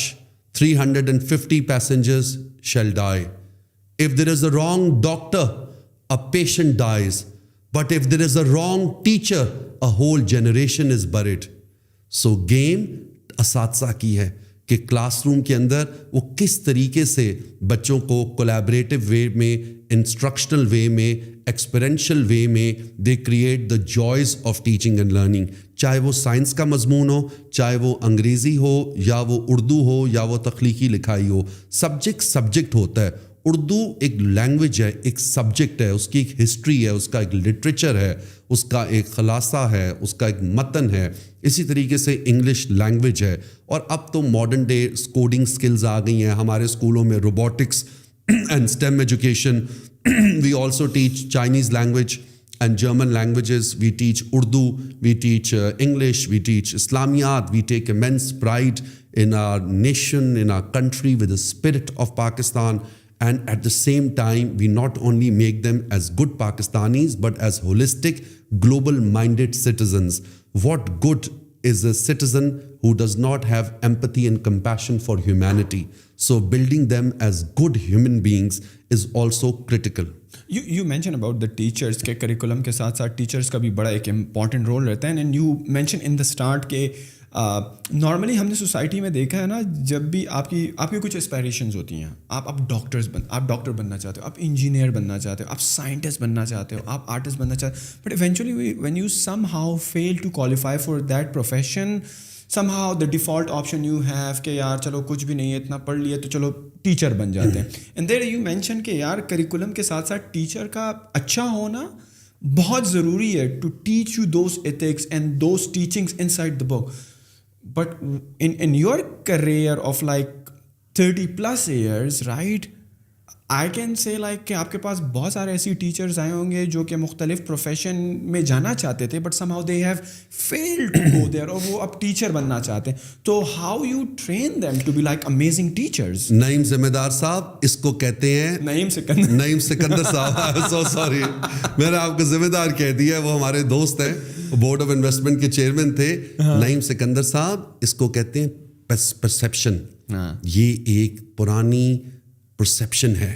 350 passengers shall die. If there is a wrong doctor, a patient dies. But if there is a wrong teacher, a whole generation is buried. So game اساتذہ کی ہے کہ class room کے اندر وہ کس طریقے سے بچوں کو کولیبریٹو وے میں, انسٹرکشنل وے میں, ایکسپیرینشیل وے میں they create the جوائز of teaching and learning. چاہے وہ سائنس کا مضمون ہو, چاہے وہ انگریزی ہو, یا وہ اردو ہو, یا وہ تخلیقی لکھائی ہو. سبجیکٹ ہوتا ہے. اردو ایک لینگویج ہے, ایک سبجیکٹ ہے, اس کی ایک ہسٹری ہے, اس کا ایک لٹریچر ہے, اس کا ایک خلاصہ ہے, اس کا ایک متن ہے. اسی طریقے سے انگلش لینگویج ہے. اور اب تو ماڈرن ڈے کوڈنگ سکلز آ گئی ہیں ہمارے اسکولوں میں, robotics and STEM education. We also teach Chinese language and German languages, we teach Urdu, we teach English, we teach Islamiyat, we take immense pride in our nation, in our country, with the spirit of Pakistan, and at the same time, we not only make them as good Pakistanis, but as holistic, global-minded citizens. What good is a citizen who does not have empathy and compassion for humanity? So building them as good human beings is also critical. You mentioned about the teachers کے curriculum کے ساتھ ساتھ teachers کا بھی بڑا ایک important role رہتا ہے. And you mention in the start کہ نارملی ہم نے سوسائٹی میں دیکھا ہے نا, جب بھی آپ کی کچھ اسپائریشنز ہوتی ہیں, آپ ڈاکٹر بننا چاہتے ہو, آپ انجینئر بننا چاہتے ہو, آپ سائنٹسٹ بننا چاہتے ہو, آپ آرٹسٹ بننا چاہتے ہو, but eventually when you somehow fail to qualify for that profession, somehow the default option you have کہ یار چلو کچھ بھی نہیں ہے, اتنا پڑھ لیا تو چلو ٹیچر بن جاتے ہیں. اینڈ دیر یو مینشن کہ یار کریکولم کے ساتھ ساتھ ٹیچر کا اچھا ہونا بہت ضروری ہے to teach you those ethics and those teachings inside the book. But in your career of like 30+ years, right, I can say like کہ آپ کے پاس بہت سارے ایسی ٹیچرز آئے ہوں گے جو کہ مختلف پروفیشن میں جانا چاہتے تھے, but somehow they have failed to go there, اور وہ اب ٹیچر بننا چاہتے ہیں. تو how you train them to be like amazing teachers? Naeem ذمہ دار صاحب اس کو کہتے ہیں. نعیم سکندر صاحب, سو سوری, میں نے آپ کو ذمہ دار کہہ دیا. وہ ہمارے دوست ہیں, بورڈ آف انویسٹمنٹ کے چیئرمین تھے. نعیم سکندر صاحب اس کو کہتے ہیں پرسیپشن. یہ ایک پرانی perception ہے.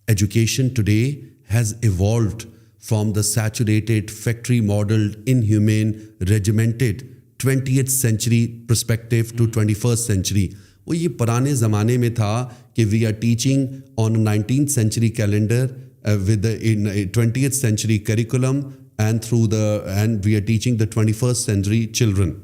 Education today has evolved from the saturated, factory modeled, inhumane, regimented 20th century perspective to 21st century. وہ یہ پرانے زمانے میں تھا کہ we are teaching on a 19th century calendar with the 20th century curriculum and we are teaching the 21st century children.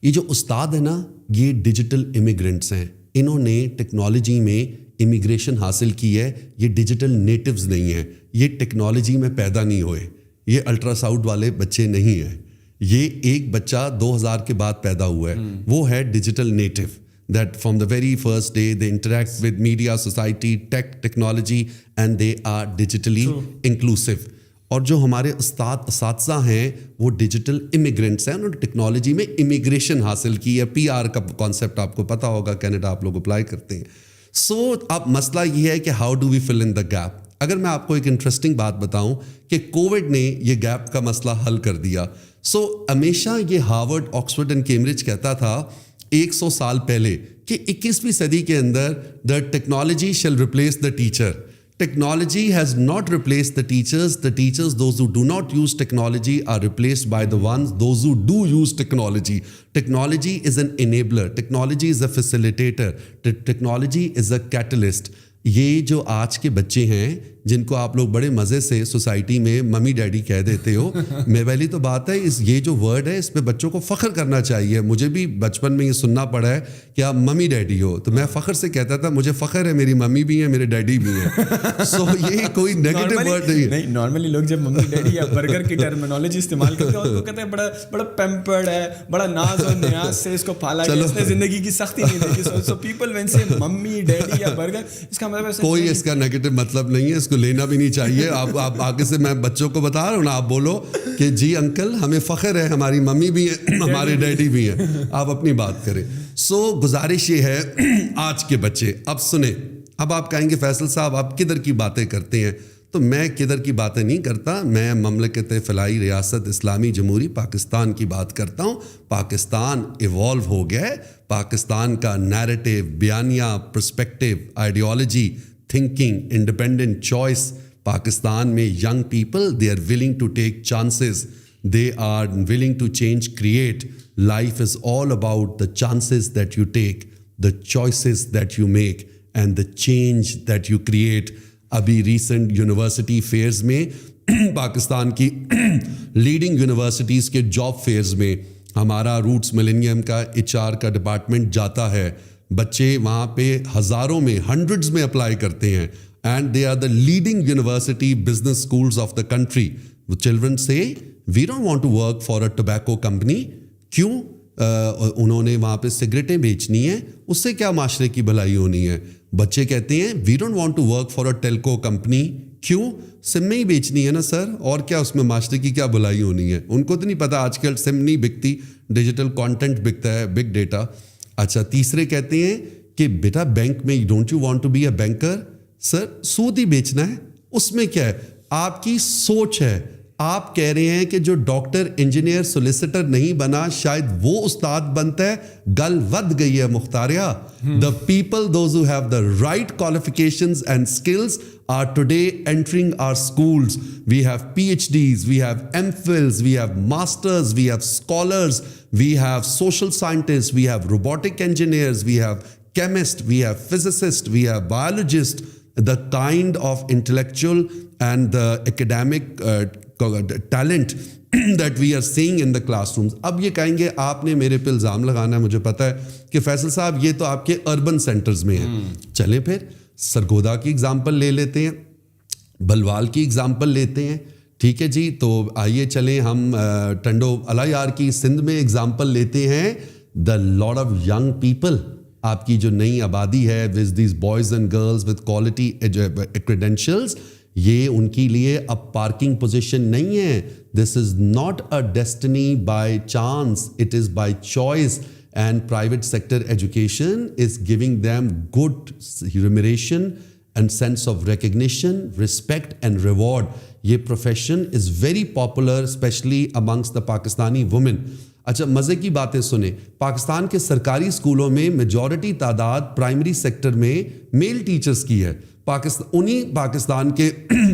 یہ جو استاد ہے نا, یہ ڈیجیٹل امیگرینٹس ہیں, انہوں نے ٹیکنالوجی میں امیگریشن حاصل کی ہے. یہ ڈیجیٹل نیٹیوز نہیں ہیں, یہ ٹیکنالوجی میں پیدا نہیں ہوئے, یہ الٹرا ساؤنڈ والے بچے نہیں ہیں. یہ ایک بچہ 2000 کے بعد پیدا ہوا ہے, وہ ہے digital native. That from the very first day they interact with media, society, technology, and they are digitally inclusive. اور جو ہمارے اساتذہ ہیں وہ ڈیجیٹل امیگرینٹس ہیں, انہوں نے ٹیکنالوجی میں امیگریشن حاصل کی ہے. PR کا کانسیپٹ آپ کو پتہ ہوگا, کینیڈا آپ لوگ اپلائی کرتے ہیں. سو اب مسئلہ یہ ہے کہ how do we fill in the gap. اگر میں آپ کو ایک انٹرسٹنگ بات بتاؤں کہ کووڈ نے یہ گیپ کا مسئلہ حل کر دیا. سو ہمیشہ یہ ہارورڈ, آکسفورڈ اینڈ کیمبرج کہتا تھا 100 سال پہلے کہ 21ویں صدی کے اندر the technology shall replace the teacher. Technology has not replaced the teachers. The teachers, those who do not use technology, are replaced by the ones, those who do use technology. Technology is an enabler. Technology is a facilitator. Technology is a catalyst. یہ جو آج کے بچے ہیں جن کو آپ لوگ بڑے مزے سے سوسائٹی میں ممی ڈیڈی کہہ دیتے ہو, میں پہلی تو بات ہے یہ جو ورڈ ہے اس پہ بچوں کو فخر کرنا چاہیے. مجھے بھی بچپن میں یہ سننا پڑا ہے کہ آپ ممی ڈیڈی ہو, تو میں فخر سے کہتا تھا مجھے فخر ہے میری ممی بھی ہیں میرے ڈیڈی بھی ہیں. سو یہ کوئی نیگیٹو ورڈ نہیں ہے. نارملی لوگ جب ممی ڈیڈی یا برگر کی ٹرمینالوجی استعمال کرتے ہیں تو کہتے ہیں بڑا پیمپرڈ ہے, بڑا ناز و نیاز سے اس کو پالا گیا, اس نے زندگی کی سختی نہیں دیکھی. سو پیپل وین سے ممی ڈیڈی یا برگر, اس کا کوئی اس کا نیگیٹو مطلب نہیں ہے, اس کو لینا بھی نہیں چاہیے. آپ آگے سے میں بچوں کو بتا رہا ہوں نا, آپ بولو کہ جی انکل ہمیں فخر ہے ہماری ممی بھی ہیں ہمارے ڈیڈی بھی ہیں, آپ اپنی بات کریں. سو گزارش یہ ہے آج کے بچے, اب سنیں. اب آپ کہیں گے فیصل صاحب آپ کدھر کی باتیں کرتے ہیں, تو میں کدھر کی باتیں نہیں کرتا, میں مملکت فلاحی ریاست اسلامی جمہوری پاکستان کی بات کرتا ہوں. پاکستان ایوالو ہو گیا ہے, پاکستان کا نیریٹو, بیانیہ, perspective, ideology, thinking, independent choice. Pakistan mein young people, they are willing to take chances. They are willing to change, create. Life is all about the chances that you take, the choices that you make, and the change that you create. Abhi recent university fairs mein Pakistan ki leading universities ke job fairs mein ہمارا roots millennium کا HR کا department جاتا ہے. بچے وہاں پہ ہزاروں میں, ہنڈریڈز میں اپلائی کرتے ہیں, and they are the leading university business schools of the country. Children سے we don't want to work for a tobacco company. کیوں؟ انہوں نے وہاں پہ سگریٹیں بیچنی ہیں, اس سے کیا معاشرے کی بھلائی ہونی ہے. بچے کہتے ہیں we don't want to work for a telco company. کیوں؟ سم ہی بیچنی ہے نا سر, اور کیا اس میں معاشرے کی کیا بھلائی ہونی ہے. ان کو تو نہیں پتا آج کل سم نہیں بکتی, ڈیجیٹل کانٹینٹ بکتا ہے, بگ ڈیٹا. اچھا, تیسرے کہتے ہیں کہ بیٹا بینک میں don't you want to be a banker. Sir سود ہی بیچنا ہے, اس میں کیا ہے, آپ کی سوچ ہے. آپ کہہ رہے ہیں کہ جو ڈاکٹر, انجینئر, سولیسیٹر نہیں بنا شاید وہ استاد بنتا ہے. گل ود گئی ہے مختاریہ. The people those who have the right qualifications and skills are today entering our schools. We have PhDs, we have MPhils, we have masters, we have scholars, we have social scientists, we have robotic engineers, we have chemists, we have physicists, we have biologists. The kind of intellectual and the academic talent that we are seeing in the classrooms. اب یہ کہیں گے آپ نے میرے پہ الزام لگانا ہے, مجھے پتا ہے کہ فیصل صاحب یہ تو آپ کے اربن سینٹرز میں ہیں. چلیں پھر سرگودا کی اگزامپل لے لیتے ہیں, بلوال کی اگزامپل لیتے ہیں. ٹھیک ہے جی, تو آئیے چلیں ہم ٹنڈو الایار کی سندھ میں اگزامپل لیتے ہیں. The lot of young people, آپ کی جو نئی آبادی ہے with these boys and girls with quality credentials, یہ ان کے لیے اب پارکنگ پوزیشن نہیں ہے. This is not a destiny by chance, it is by choice. And private sector education is giving them good remuneration and sense of recognition, respect and reward. یہ profession is very popular especially amongst the Pakistani women. اچھا, مزے کی باتیں سنیں. پاکستان کے سرکاری اسکولوں میں میجورٹی تعداد پرائمری سیکٹر میں میل ٹیچرز کی ہے. انہیں پاکستان کے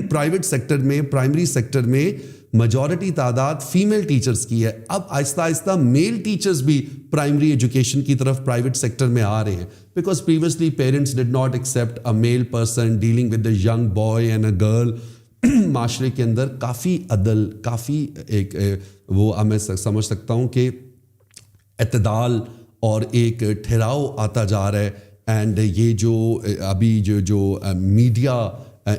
پرائیویٹ سیکٹر میں, پرائمری سیکٹر میں میجورٹی تعداد فیمیل ٹیچرز کی ہے. اب آہستہ آہستہ میل ٹیچرز بھی پرائمری ایجوکیشن کی طرف پرائیویٹ سیکٹر میں آ رہے ہیں, because previously parents did not accept a male person dealing with a young boy and a girl. معاشرے کے اندر کافی عدل, کافی ایک وہ میں سمجھ سکتا ہوں کہ اعتدال اور ایک ٹھہراؤ آتا جا رہا ہے. اینڈ یہ جو ابھی جو میڈیا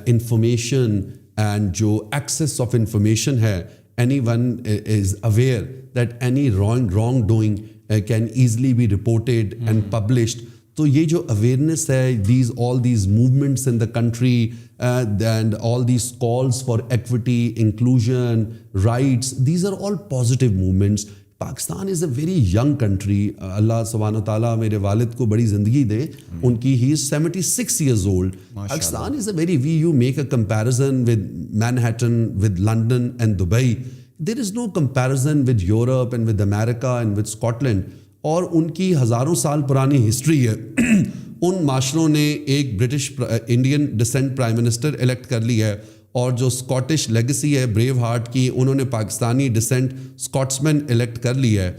انفارمیشن اینڈ جو ایکسیس آف انفارمیشن ہے, anyone is aware that any wrongdoing can easily be reported and published. تو یہ جو اویئرنیس ہے, all these movements in the country and all these calls for equity, inclusion, rights, these are all positive movements. Pakistan is a very young country. اللہ سبحانہ تعالیٰ میرے والد کو بڑی زندگی دے, ان کی ہی از 76 years old. Pakistan is a very you make a comparison with Manhattan, with London and Dubai. There is no comparison with Europe and with America and with Scotland. اور ان کی ہزاروں سال پرانی ہسٹری ہے. ان معاشروں نے ایک British Indian descent prime minister elect کر لی ہے, اور جو اسکاٹش لیگسی ہے بریو ہارٹ کی, انہوں نے پاکستانی ڈسینٹ اسکاٹسمین الیکٹ کر لی ہے,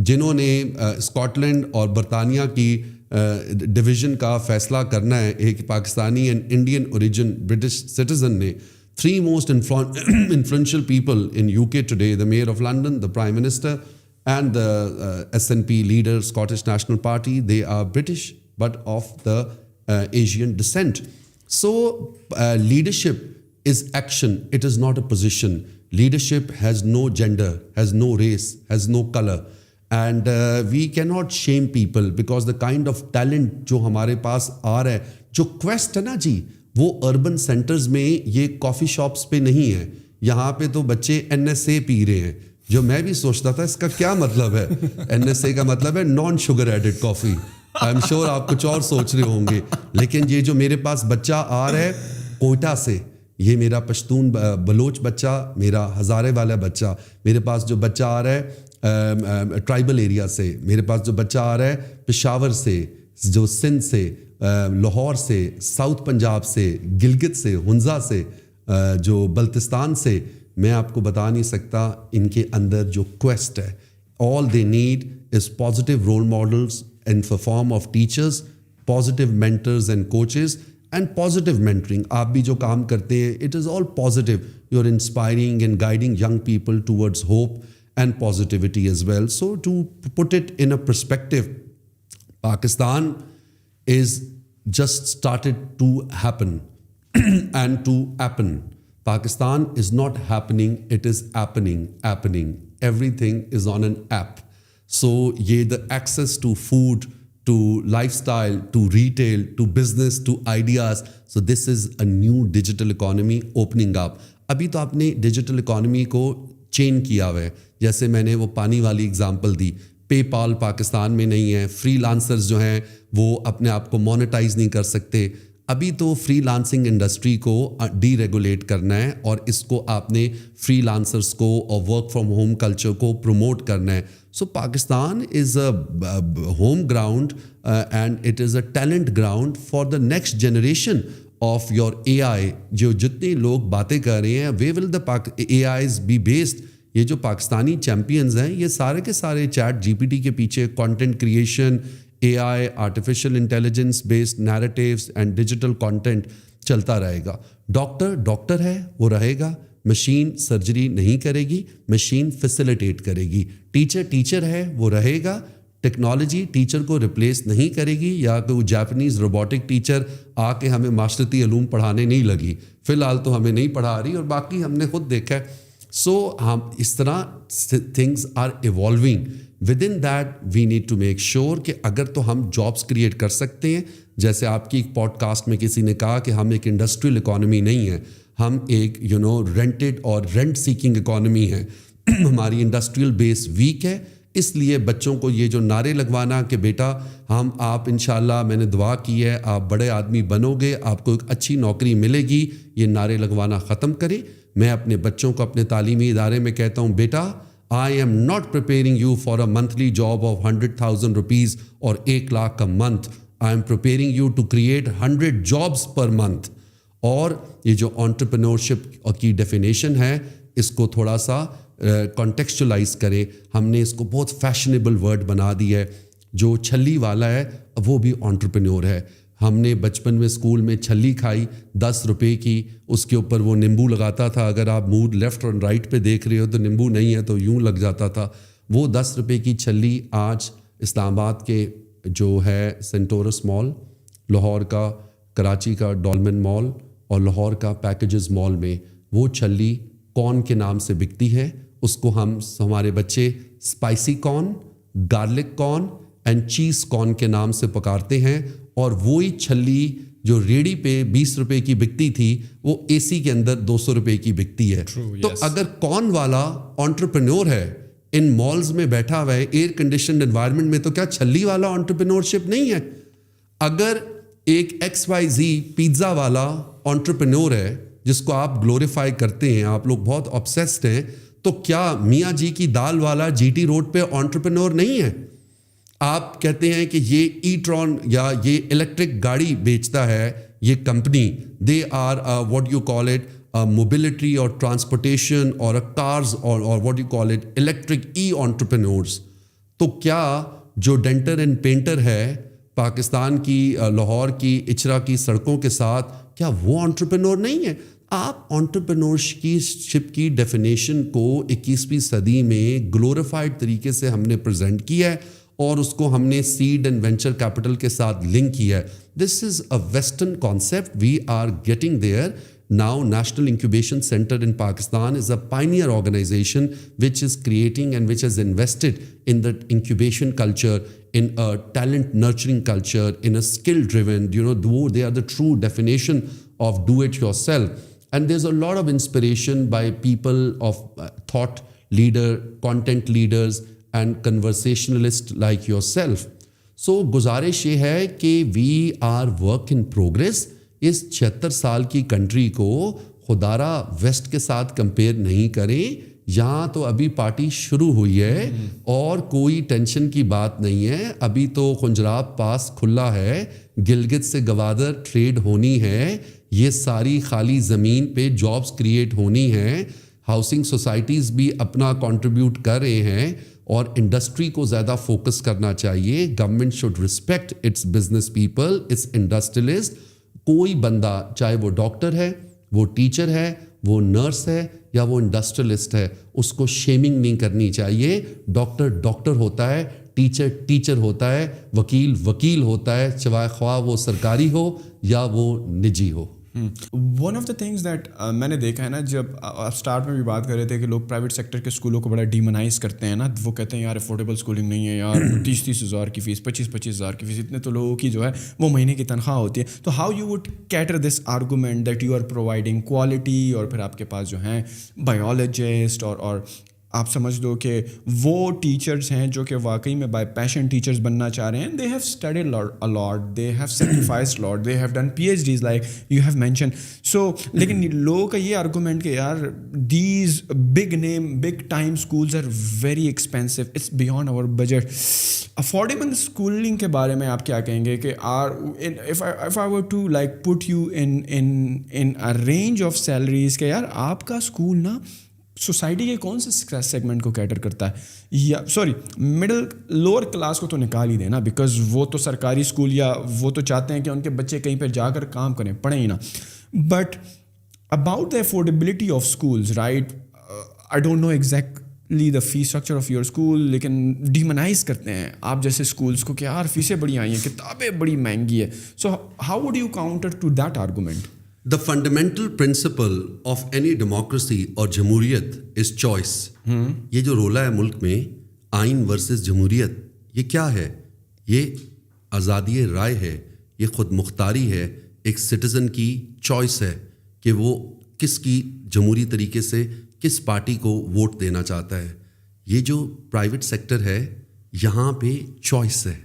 جنہوں نے اسکاٹ لینڈ اور برطانیہ کی ڈویژن کا فیصلہ کرنا ہے. ایک Pakistani and Indian origin British citizen نے. 3 most influential people in UK today, the Mayor of London, the Prime Minister and the SNP leader, Scottish National Party, they are British but of the Asian descent. So leadership is action, it is not a position. Leadership has no gender, has no race, has no color. And we cannot shame people because the kind of talent جو ہمارے پاس آ رہا ہے, جو quest ہے نا جی, وہ urban centres میں یہ کافی شاپس پہ نہیں ہے. یہاں پہ تو بچے NSA پی رہے ہیں, جو میں بھی سوچتا تھا اس کا کیا مطلب ہے. NSA کا مطلب ہے naan sugar added coffee. I am sure آپ کچھ اور سوچ رہے ہوں گے, لیکن یہ جو میرے پاس بچہ آ رہا ہے کوئٹہ سے, یہ میرا پشتون بلوچ بچہ, میرا ہزارے والا بچہ, میرے پاس جو بچہ آ رہا ہے ٹرائبل ایریا سے, میرے پاس جو بچہ آ رہا ہے پشاور سے, جو سندھ سے, لاہور سے, ساؤتھ پنجاب سے, گلگت سے, ہنزا سے, جو بلتستان سے, میں آپ کو بتا نہیں سکتا ان کے اندر جو کویسٹ ہے. All they need is positive role models in form of teachers, positive mentors and coaches and positive mentoring. آپ بھی جو کام کرتے ہیں it is all positive. You are inspiring and guiding young people towards hope and positivity as well. So to put it in a perspective, Pakistan is just started to happen and to happen. Pakistan is not happening, it is happening. Everything is on an app. So the access to food, to lifestyle, to retail, to business, to ideas. So this is a new digital economy opening up. ابھی تو آپ نے digital economy کو چین کیا ہوا ہے, جیسے میں نے وہ پانی والی اگزامپل دی. پے پال پاکستان میں نہیں ہے, فری لانسرز جو ہیں وہ اپنے آپ کو مونیٹائز نہیں کر سکتے. ابھی تو فری لانسنگ انڈسٹری کو ڈی ریگولیٹ کرنا ہے, اور اس کو آپ نے فری لانسرز کو اور ورک فرام ہوم کلچر کو پروموٹ کرنا ہے. So Pakistan is a home ground and it is a talent ground for the next generation of your AI. جو جتنے لوگ باتیں کر رہے ہیں, we will the AIs be based. یہ جو پاکستانی چیمپئنز ہیں یہ سارے کے سارے چیٹ جی پی ٹی کے پیچھے content creation, a I, artificial intelligence based narratives and digital content چلتا رہے گا. ڈاکٹر ہے وہ رہے گا, مشین سرجری نہیں کرے گی, مشین فیسیلیٹیٹ کرے گی. ٹیچر ہے وہ رہے گا, ٹیکنالوجی ٹیچر کو ریپلیس نہیں کرے گی. یا کہ وہ جاپنیز روبوٹک ٹیچر آ کے ہمیں معاشرتی علوم پڑھانے نہیں لگی, فی الحال تو ہمیں نہیں پڑھا رہی, اور باقی ہم نے خود دیکھا ہے. سو ہم اس طرح things are evolving. Within that we need to make sure کہ اگر تو ہم جابس کریٹ کر سکتے ہیں, جیسے آپ کی ایک پوڈ کاسٹ میں کسی نے کہا کہ ہم ایک انڈسٹریل اکانومی نہیں ہیں, ہم ایک رینٹڈ اور رینٹ سیکنگ اکانومی ہے. ہماری انڈسٹریل بیس ویک ہے, اس لیے بچوں کو یہ جو نعرے لگوانا کہ بیٹا آپ انشاءاللہ, میں نے دعا کی ہے آپ بڑے آدمی بنو گے, آپ کو ایک اچھی نوکری ملے گی, یہ نعرے لگوانا ختم کریں. میں اپنے بچوں کو اپنے تعلیمی ادارے میں کہتا ہوں, بیٹا I am not preparing you for a monthly job of 100,000 rupees اور 1 لاکھ کا month. I am preparing you to create 100 jobs per month. اور یہ جو انٹرپرینورشپ کی ڈیفینیشن ہے اس کو تھوڑا سا کانٹیکسچولائز کریں. ہم نے اس کو بہت فیشنیبل ورڈ بنا دیا ہے. جو چھلی والا ہے وہ بھی انٹرپرینور ہے. ہم نے بچپن میں اسکول میں چھلی کھائی 10 روپے کی, اس کے اوپر وہ نیمبو لگاتا تھا. اگر آپ منہ لیفٹ اور رائٹ پہ دیکھ رہے ہو تو نیمبو نہیں ہے تو یوں لگ جاتا تھا. وہ 10 روپے کی چھلی آج اسلام آباد کے جو ہے سینٹورس مال، لاہور کا کراچی کا ڈولمن مال اور لاہور کا پیکیجز مال میں وہ چھلی کارن کے نام سے بکتی ہے. اس کو ہمارے بچے spicy corn, garlic corn and cheese corn کے نام سے پکارتے ہیں. اور وہی چھلی جو ریڑھی پہ 20 روپے کی بکتی تھی وہ اے سی کے اندر 200 روپے کی بکتی ہے. تو اگر کارن والا انٹرپرینور ہے ان مالز میں بیٹھا ہوا ہے ایئر کنڈیشنڈ انوائرمنٹ میں، تو کیا چھلی والا انٹرپرینورشپ نہیں ہے؟ اگر ایک XYZ پیزا والا انٹرپرینور ہے جس کو آپ گلوریفائی کرتے ہیں، آپ لوگ بہت obsessed ہیں، تو کیا میاں جی کی دال والا GT روڈ پہ انٹرپرینور نہیں ہے؟ آپ کہتے ہیں کہ یہ ای ٹرون یا یہ الیکٹرک گاڑی بیچتا ہے یہ company, they are what you call it mobility اور ٹرانسپورٹیشن اور کارز اور what you call it electric e entrepreneurs. تو کیا جو ڈینٹر اینڈ پینٹر ہے پاکستان کی لاہور کی اچرا کی سڑکوں کے ساتھ، کیا وہ انٹرپرینور نہیں ہے؟ آپ انٹرپرینورشپ کی ڈیفینیشن کو 21ویں صدی میں گلوریفائڈ طریقے سے ہم نے پریزنٹ کیا ہے اور اس کو ہم نے سیڈ اینڈ وینچر کیپٹل کے ساتھ لنک کیا ہے. This is a western concept, we are getting there. Now National Incubation Center in Pakistan is a pioneer organization which is creating and which has invested in the incubation culture, in a talent nurturing culture, in a skill driven, they are the true definition of do it yourself. And there's a lot of inspiration by people of thought leader, content leaders and conversationalists like yourself. So گزارش یہ ہے کہ we are work in progress. اس 76 سال کی country کو خدارہ waste کے ساتھ compare نہیں کریں. یہاں تو ابھی پارٹی شروع ہوئی ہے اور کوئی ٹینشن کی بات نہیں ہے. ابھی تو خنجراب پاس کھلا ہے، گلگت سے گوادر ٹریڈ ہونی ہے، یہ ساری خالی زمین پہ جابس کریٹ ہونی ہیں. ہاؤسنگ سوسائٹیز بھی اپنا کنٹریبیوٹ کر رہے ہیں اور انڈسٹری کو زیادہ فوکس کرنا چاہیے. Government should respect its business people, its industrialist. کوئی بندہ چاہے وہ ڈاکٹر ہے، وہ ٹیچر ہے، وہ نرس ہے یا وہ انڈسٹریلسٹ ہے، اس کو شیمنگ نہیں کرنی چاہیے. ڈاکٹر ہوتا ہے، ٹیچر ہوتا ہے، وکیل ہوتا ہے، چواہ خواہ وہ سرکاری ہو یا وہ نجی ہو. One of the things that میں نے دیکھا ہے نا، جب آپ اسٹارٹ میں بھی بات کر رہے تھے کہ لوگ پرائیویٹ سیکٹر کے اسکولوں کو بڑا ڈیمونائز کرتے ہیں نا، وہ کہتے ہیں یار افورڈیبل اسکولنگ نہیں ہے یار، 30 ہزار کی فیس، 25 ہزار کی فیس، اتنے تو لوگوں کی جو ہے وہ مہینے کی تنخواہ ہوتی ہے. تو how you would cater this argument that you are providing quality, اور پھر آپ کے پاس جو ہیں بایولوجسٹ اور آپ سمجھ لو کہ وہ ٹیچرز ہیں جو کہ واقعی میں بائی پیشن ٹیچرز بننا چاہ رہے ہیں. They have studied a lot, they have sacrificed a lot, they have done PhDs like you have mentioned. So لیکن لوگوں کا یہ آرگومنٹ کہ یار these big name big time schools are very expensive, it's beyond our budget. Affordable schooling کے بارے میں آپ کیا کہیں گے کہ if I were to like put you in a range of salaries کہ یار آپ کا اسکول نا سوسائٹی کے کون سے سیگمنٹ کو کیٹر کرتا ہے، یا سوری مڈل لوور کلاس کو تو نکال ہی دینا، بیکاز وہ تو سرکاری اسکول یا وہ تو چاہتے ہیں کہ ان کے بچے کہیں پہ جا کر کام کریں، پڑھیں ہی نا. But about the affordability of schools, right, I don't know exactly the fee structure of your school, لیکن ڈیمونائز کرتے ہیں آپ جیسے اسکولس کو کہ یار فیسیں بڑی آئی ہیں، کتابیں بڑی مہنگی ہے. So how would you counter to that argument? The fundamental principle of any democracy اور جمہوریت is choice. یہ جو رولا ہے ملک میں آئین ورسز جمہوریت، یہ کیا ہے؟ یہ آزادی رائے ہے، یہ خود مختاری ہے. ایک سٹیزن کی چوائس ہے کہ وہ کس کی جمہوری طریقے سے کس پارٹی کو ووٹ دینا چاہتا ہے. یہ جو پرائیویٹ سیکٹر ہے یہاں پہ چوائس ہے،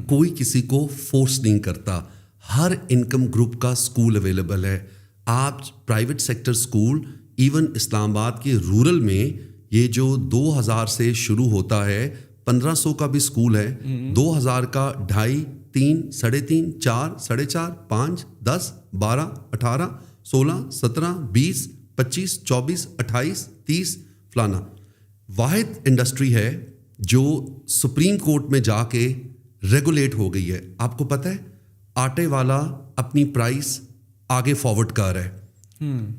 کوئی کسی کو فورس نہیں کرتا. ہر انکم گروپ کا اسکول اویلیبل ہے. آپ پرائیویٹ سیکٹر اسکول ایون اسلام آباد کے رورل میں یہ جو 2000 سے شروع ہوتا ہے، 1500 کا بھی اسکول ہے، 2000 کا 2.5, 3, 3.5, 4, 4.5, 5, 10, 12, 18, 16, 17, 20, 25, 24, 28, 30 فلانا. واحد انڈسٹری ہے جو سپریم کورٹ میں جا کے ریگولیٹ ہو گئی ہے. آپ کو پتہ ہے آٹے والا اپنی پرائس آگے فارورڈ کر رہا ہے.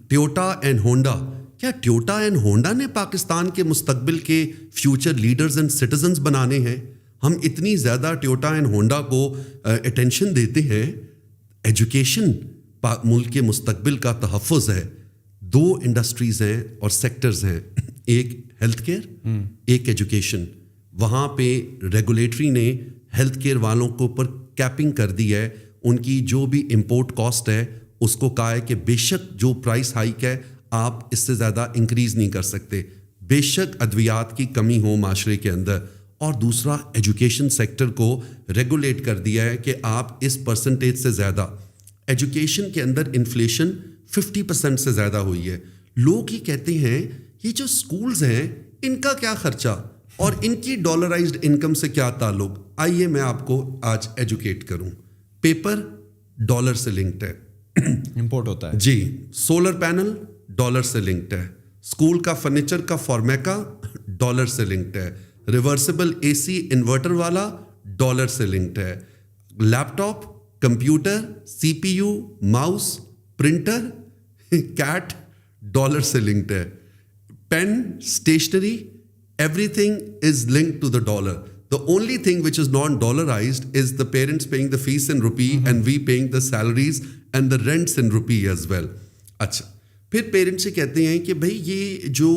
ٹویوٹا اینڈ ہونڈا، کیا ٹویوٹا اینڈ ہونڈا نے پاکستان کے مستقبل کے فیوچر لیڈرز اینڈ سٹیزنز بنانے ہیں؟ ہم اتنی زیادہ ٹویوٹا اینڈ ہونڈا کو اٹینشن دیتے ہیں. ایجوکیشن ملک کے مستقبل کا تحفظ ہے. 2 انڈسٹریز ہیں اور سیکٹرز ہیں, ایک ہیلتھ کیئر, ایک ایجوکیشن. وہاں پہ ریگولیٹری نے ہیلتھ کیئر والوں کے اوپر کیپنگ کر دی ہے. ان کی جو بھی امپورٹ کاسٹ ہے اس کو کہا ہے کہ بے شک جو پرائس ہائک ہے آپ اس سے زیادہ انکریز نہیں کر سکتے, بے شک ادویات کی کمی ہو معاشرے کے اندر. اور دوسرا ایجوکیشن سیکٹر کو ریگولیٹ کر دیا ہے کہ آپ اس پرسنٹیج سے زیادہ. ایجوکیشن کے اندر انفلیشن 50% سے زیادہ ہوئی ہے. لوگ ہی کہتے ہیں یہ جو سکولز ہیں ان کا کیا خرچہ اور ان کی ڈالرائزڈ انکم سے کیا تعلق. آئیے میں آپ کو آج ایجوکیٹ کروں. پیپر ڈالر سے لنکڈ ہے, امپورٹ ہوتا ہے جی. سولر پینل ڈالر سے لنکڈ ہے. اسکول کا فرنیچر کا فارمیکا ڈالر سے لنکڈ ہے. ریورسبل اے سی انورٹر والا ڈالر سے لنکڈ ہے. Laptop, computer, C P U, mouse, printer, kit dollar سے لنکڈ ہے. Pen, stationery, everything is linked to the dollar. The only thing which is non-dollarized is the parents paying the fees in rupee and we paying the salaries and the rents in rupee as well. اچھا, پھر parents سے کہتے ہیں کہ بھائی یہ جو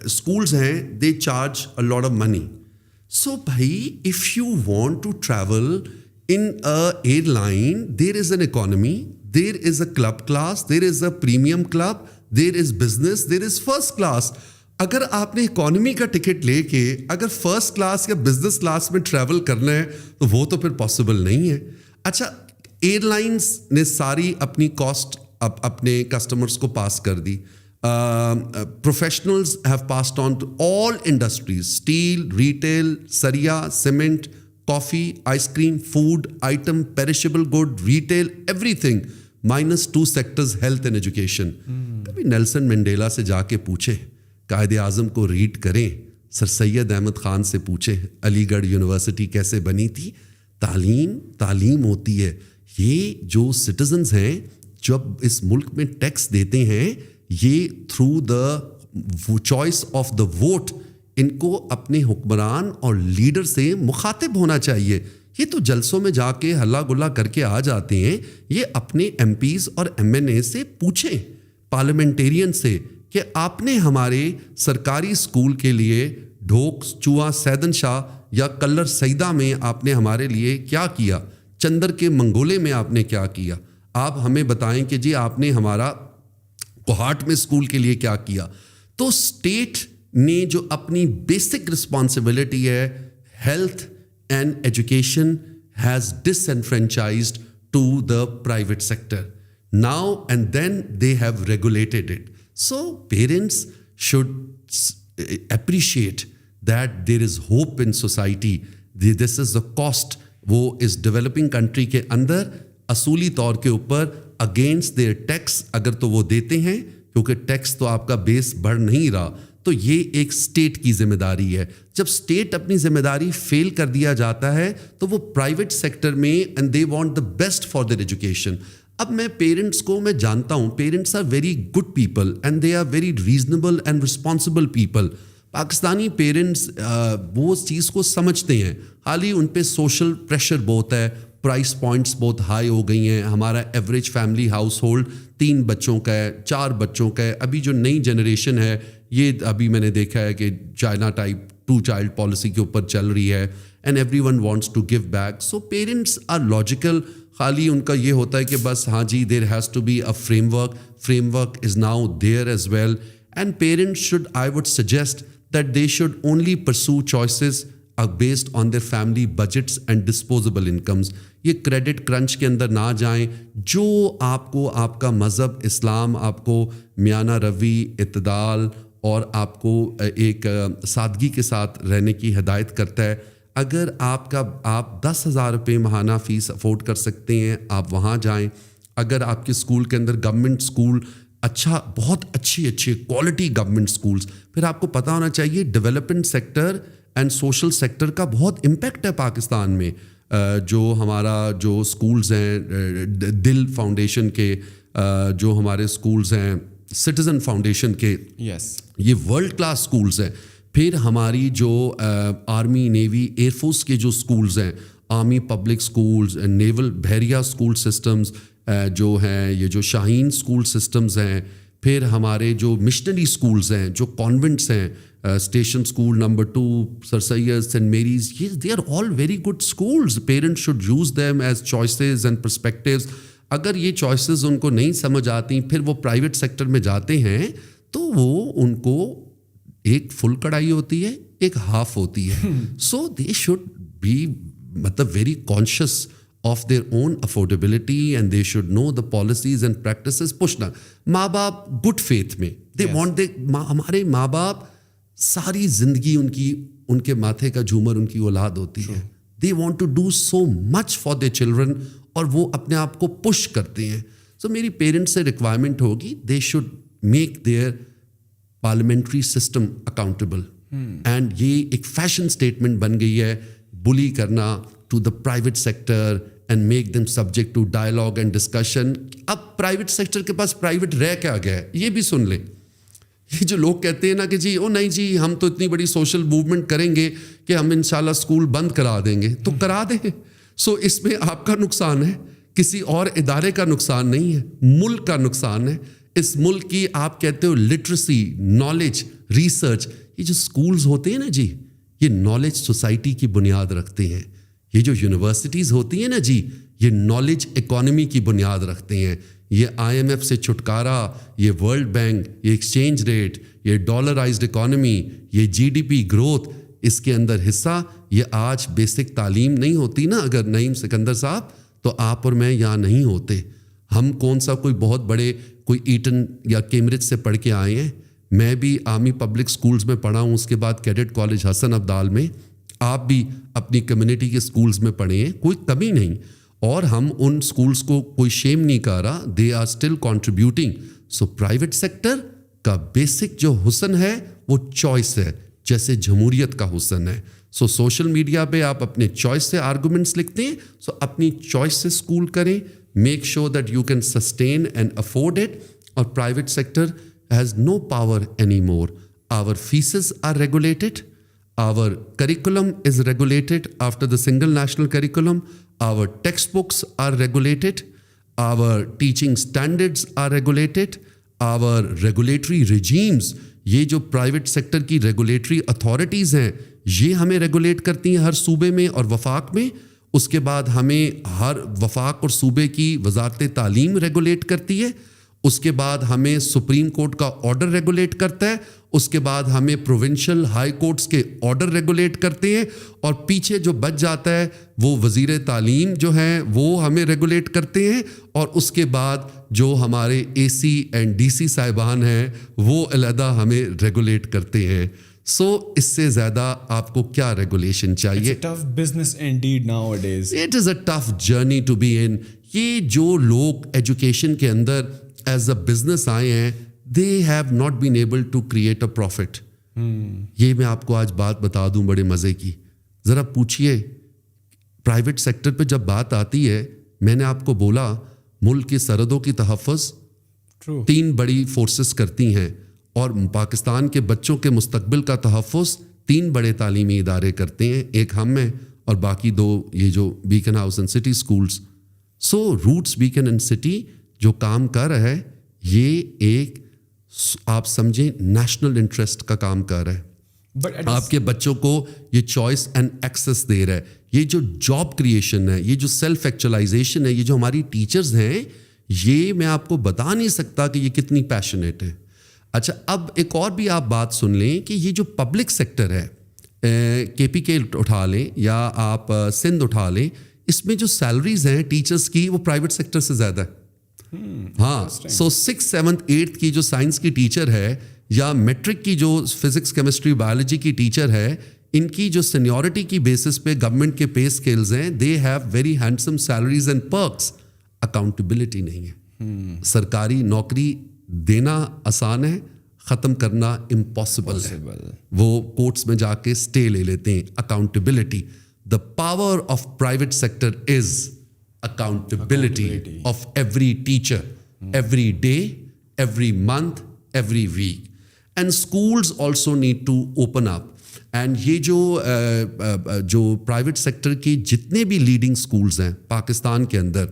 schools ہیں they charge a lot of money. So بھائی if you want to travel in a airline, there is an economy, there is a club class, there is a premium club, there is business, there is first class. اگر آپ نے economy کا ticket لے کے اگر first class یا business class میں travel کرنا ہے تو وہ تو پھر پاسبل نہیں ہے. اچھا, ایئر لائنس نے ساری اپنی کاسٹ اپنے کسٹمرس کو پاس کر دی. Professionals have passed on to all industries, steel, retail, سریا, cement, coffee, ice cream, food item, perishable good, retail, everything minus 2 sectors, health and education. کبھی نیلسن منڈیلا سے جا کے پوچھے, قائد اعظم کو ریڈ کریں, سر سید احمد خان سے پوچھیں علی گڑھ یونیورسٹی کیسے بنی تھی. تعلیم ہوتی ہے. یہ جو سٹیزنز ہیں جب اس ملک میں ٹیکس دیتے ہیں یہ through the choice of the vote ان کو اپنے حکمران اور لیڈر سے مخاطب ہونا چاہیے. یہ تو جلسوں میں جا کے ہلا گلا کر کے آ جاتے ہیں. یہ اپنے ایم پیز اور ایم این اے سے پوچھیں, پارلیمنٹیرین سے, کہ آپ نے ہمارے سرکاری اسکول کے لیے ڈھوک, چوہا, سیدن شاہ یا کلر سیدہ میں آپ نے ہمارے لیے کیا کیا, چندر کے منگولے میں آپ نے کیا کیا. آپ ہمیں بتائیں کہ جی آپ نے ہمارا کوہاٹ میں اسکول کے لیے کیا کیا. تو اسٹیٹ نے جو اپنی بیسک رسپانسبلٹی ہے health and education has disenfranchised to the private sector. Now and then they have regulated it. So parents should appreciate that there is hope in society. This is the cost وہ اس developing country کے اندر اصولی طور کے اوپر against their tax اگر تو وہ دیتے ہیں, کیونکہ ٹیکس تو آپ کا بیس بڑھ نہیں رہا, تو یہ ایک اسٹیٹ کی ذمہ داری ہے. جب اسٹیٹ اپنی ذمہ داری فیل کر دیا جاتا ہے تو وہ پرائیویٹ سیکٹر میں and they want the best for their education. اب میں پیرنٹس کو میں جانتا ہوں, parents are very good people and they are very reasonable and responsible people. Pakistani parents وہ چیز کو سمجھتے ہیں, حال ہی ان پہ سوشل پریشر بہت ہے, پرائس پوائنٹس بہت ہائی ہو گئی ہیں. ہمارا ایوریج فیملی ہاؤس ہولڈ 3 بچوں کا ہے, 4 بچوں کا ہے. ابھی جو نئی جنریشن ہے یہ ابھی میں نے دیکھا ہے کہ چائنا ٹائپ 2 چائلڈ پالیسی کے اوپر چل رہی ہے and everyone wants to give back. So parents are logical. خالی ان کا یہ ہوتا ہے کہ بس ہاں جی there has to be a framework is now there as well. And parents should, I would suggest that they should only pursue choices based on their family budgets and disposable incomes. یہ credit crunch کے اندر نہ جائیں. جو آپ کو آپ کا مذہب اسلام آپ کو میانہ روی, اعتدال اور آپ کو ایک سادگی کے ساتھ رہنے کی ہدایت کرتا ہے, اگر آپ 10,000 روپے ماہانہ فیس افورڈ کر سکتے ہیں آپ وہاں جائیں. اگر آپ کے اسکول کے اندر گورنمنٹ اسکول اچھا, بہت اچھے کوالٹی گورنمنٹ اسکولس, پھر آپ کو پتہ ہونا چاہیے development sector and social sector کا بہت امپیکٹ ہے پاکستان میں. جو ہمارا جو اسکولز ہیں دل فاؤنڈیشن کے, جو ہمارے اسکولز ہیں سٹیزن فاؤنڈیشن کے, یس یہ ورلڈ کلاس اسکولز ہیں. پھر ہماری جو آرمی نیوی ایئر فورس کے جو اسکولز ہیں, آرمی پبلک اسکولز, نیول بحریہ اسکول سسٹمز جو ہیں, یہ جو شاہین اسکول سسٹمز ہیں, پھر ہمارے جو مشنری اسکولز ہیں, جو کانوینٹس ہیں, station school number 2, sir Syed, Saint Mary's, یہ they are all very good schools. Parents should use them as choices and perspectives. اگر یہ چوائسیز ان کو نہیں سمجھ آتی, پھر وہ پرائیویٹ سیکٹر میں جاتے ہیں تو وہ ان کو ایک فل کڑھائی ہوتی ہے, ایک ہاف ہوتی ہے. سو دے شوڈ بی مطلب very conscious of their own affordability and they should know the policies and practices. پوچھنا ماں باپ گڈ فیتھ میں they want ہمارے ماں باپ ساری زندگی ان کے ماتھے کا جھومر ان کی اولاد ہوتی ہے. they want to do so much for their children اور وہ اپنے آپ کو پش کرتے ہیں. so میری پیرنٹس سے ریکوائرمنٹ ہوگی they should make their parliamentary system accountable. and یہ ایک فیشن اسٹیٹمنٹ بن گئی ہے بلی کرنا to the private sector and make them subject to dialogue and discussion. اب پرائیویٹ سیکٹر کے پاس پرائیویٹ رہ کیا گیا ہے, یہ بھی سن لیں. یہ جو لوگ کہتے ہیں نا کہ جی نہیں جی ہم تو اتنی بڑی سوشل موومنٹ کریں گے کہ ہم انشاءاللہ اسکول بند کرا دیں گے, تو کرا دیں. سو اس میں آپ کا نقصان ہے, کسی اور ادارے کا نقصان نہیں ہے, ملک کا نقصان ہے. اس ملک کی آپ کہتے ہو لٹریسی, نالج, ریسرچ, یہ جو اسکولز ہوتے ہیں نا جی, یہ نالج سوسائٹی کی بنیاد رکھتے ہیں. یہ جو یونیورسٹیز ہوتی ہیں نا جی, یہ نالج اکانومی کی بنیاد رکھتے ہیں. یہ IMF سے چھٹکارا, یہ ورلڈ بینک, یہ ایکسچینج ریٹ, یہ ڈالرائزڈ اکانومی, یہ GDP گروتھ, اس کے اندر حصہ. یہ آج بیسک تعلیم نہیں ہوتی نا اگر نعیم سکندر صاحب, تو آپ اور میں یہاں نہیں ہوتے. ہم کون سا کوئی بہت بڑے کوئی ایٹن یا کیمبرج سے پڑھ کے آئے ہیں. میں بھی آرمی پبلک اسکولز میں پڑھا ہوں, اس کے بعد کیڈٹ کالج حسن عبدال میں. آپ بھی اپنی کمیونٹی کے اسکولز میں پڑھے ہیں, کوئی کمی نہیں. اور ہم ان اسکولز کو کوئی شیم نہیں کر رہا, they are still contributing. So private sector کا بیسک جو حسن ہے وہ چوائس ہے, جیسے جمہوریت کا حسن ہے. سو سوشل میڈیا پہ آپ اپنے چوائس سے آرگومنٹس لکھتے ہیں, سو اپنی چوائس سے اسکول کریں. Make sure that you can sustain and afford it. اور private sector has no power anymore. Our fees are regulated. Our curriculum is regulated after the single national curriculum. Our textbooks are regulated. Our teaching standards are regulated. Our regulatory regimes, یہ جو private sector کی regulatory authorities ہیں, یہ ہمیں regulate کرتی ہیں ہر صوبے میں اور وفاق میں. اس کے بعد ہمیں ہر وفاق اور صوبے کی وزارت تعلیم ریگولیٹ کرتی ہے. اس کے بعد ہمیں سپریم کورٹ کا آرڈر ریگولیٹ کرتا ہے. اس کے بعد ہمیں پروونشل ہائی کورٹس کے آرڈر ریگولیٹ کرتے ہیں. اور پیچھے جو بچ جاتا ہے وہ وزیر تعلیم جو ہیں وہ ہمیں ریگولیٹ کرتے ہیں. اور اس کے بعد جو ہمارے AC اینڈ DC صاحبان ہیں وہ علیحدہ ہمیں ریگولیٹ کرتے ہیں. سو اس سے زیادہ آپ کو کیا ریگولیشن چاہیے؟ It's a tough business indeed nowadays. It is a tough journey to be in. یہ جو لوگ ایجوکیشن کے اندر ایز اے بزنس آئے ہیں, they have not been able to create a profit. یہ میں آپ کو آج بات بتا دوں بڑے مزے کی. ذرا پوچھئے پرائیویٹ سیکٹر پہ جب بات آتی ہے, میں نے آپ کو بولا ملک کی سرحدوں کی تحفظ 3 بڑی فورسز کرتی ہیں, اور پاکستان کے بچوں کے مستقبل کا تحفظ 3 بڑے تعلیمی ادارے کرتے ہیں. ایک ہم ہیں اور باقی 2 یہ جو Beaconhouse and City schools. So Roots Beacon and City جو کام کر رہا ہے, یہ ایک آپ سمجھیں نیشنل انٹرسٹ کا کام کر رہا ہے. آپ کے بچوں کو یہ چوائس اینڈ ایکسیس دے رہا ہے. یہ جو جاب کریشن ہے, یہ جو سیلف ایکچولائزیشن ہے, یہ جو ہماری ٹیچرز ہیں, یہ میں آپ کو بتا نہیں سکتا کہ یہ کتنی پیشنیٹ ہے. اچھا, اب ایک اور بھی آپ بات سن لیں کہ یہ جو پبلک سیکٹر ہے, KPK اٹھا لیں یا آپ سندھ اٹھا لیں, اس میں جو سیلریز ہیں ٹیچرز کی وہ پرائیویٹ سیکٹر سے زیادہ ہے. ہاں, سو 6th 7th 8th کی جو سائنس کی ٹیچر ہے یا میٹرک کی جو فزکس کیمسٹری بایولوجی کی ٹیچر ہے, ان کی جو سینیورٹی کی بیسس پہ گورنمنٹ کے پے اسکیلز ہیں, they have very handsome salaries and perks. Accountability نہیں ہے. سرکاری نوکری دینا آسان ہے, ختم کرنا امپاسبل ہے. وہ کورٹس میں جا کے اسٹے لے لیتے ہیں. Accountability, the power of private sector is accountability of every teacher, every day, every month, every week. and schools also need to open up. And یہ جو پرائیویٹ سیکٹر کے جتنے بھی لیڈنگ سکولز ہیں پاکستان کے اندر،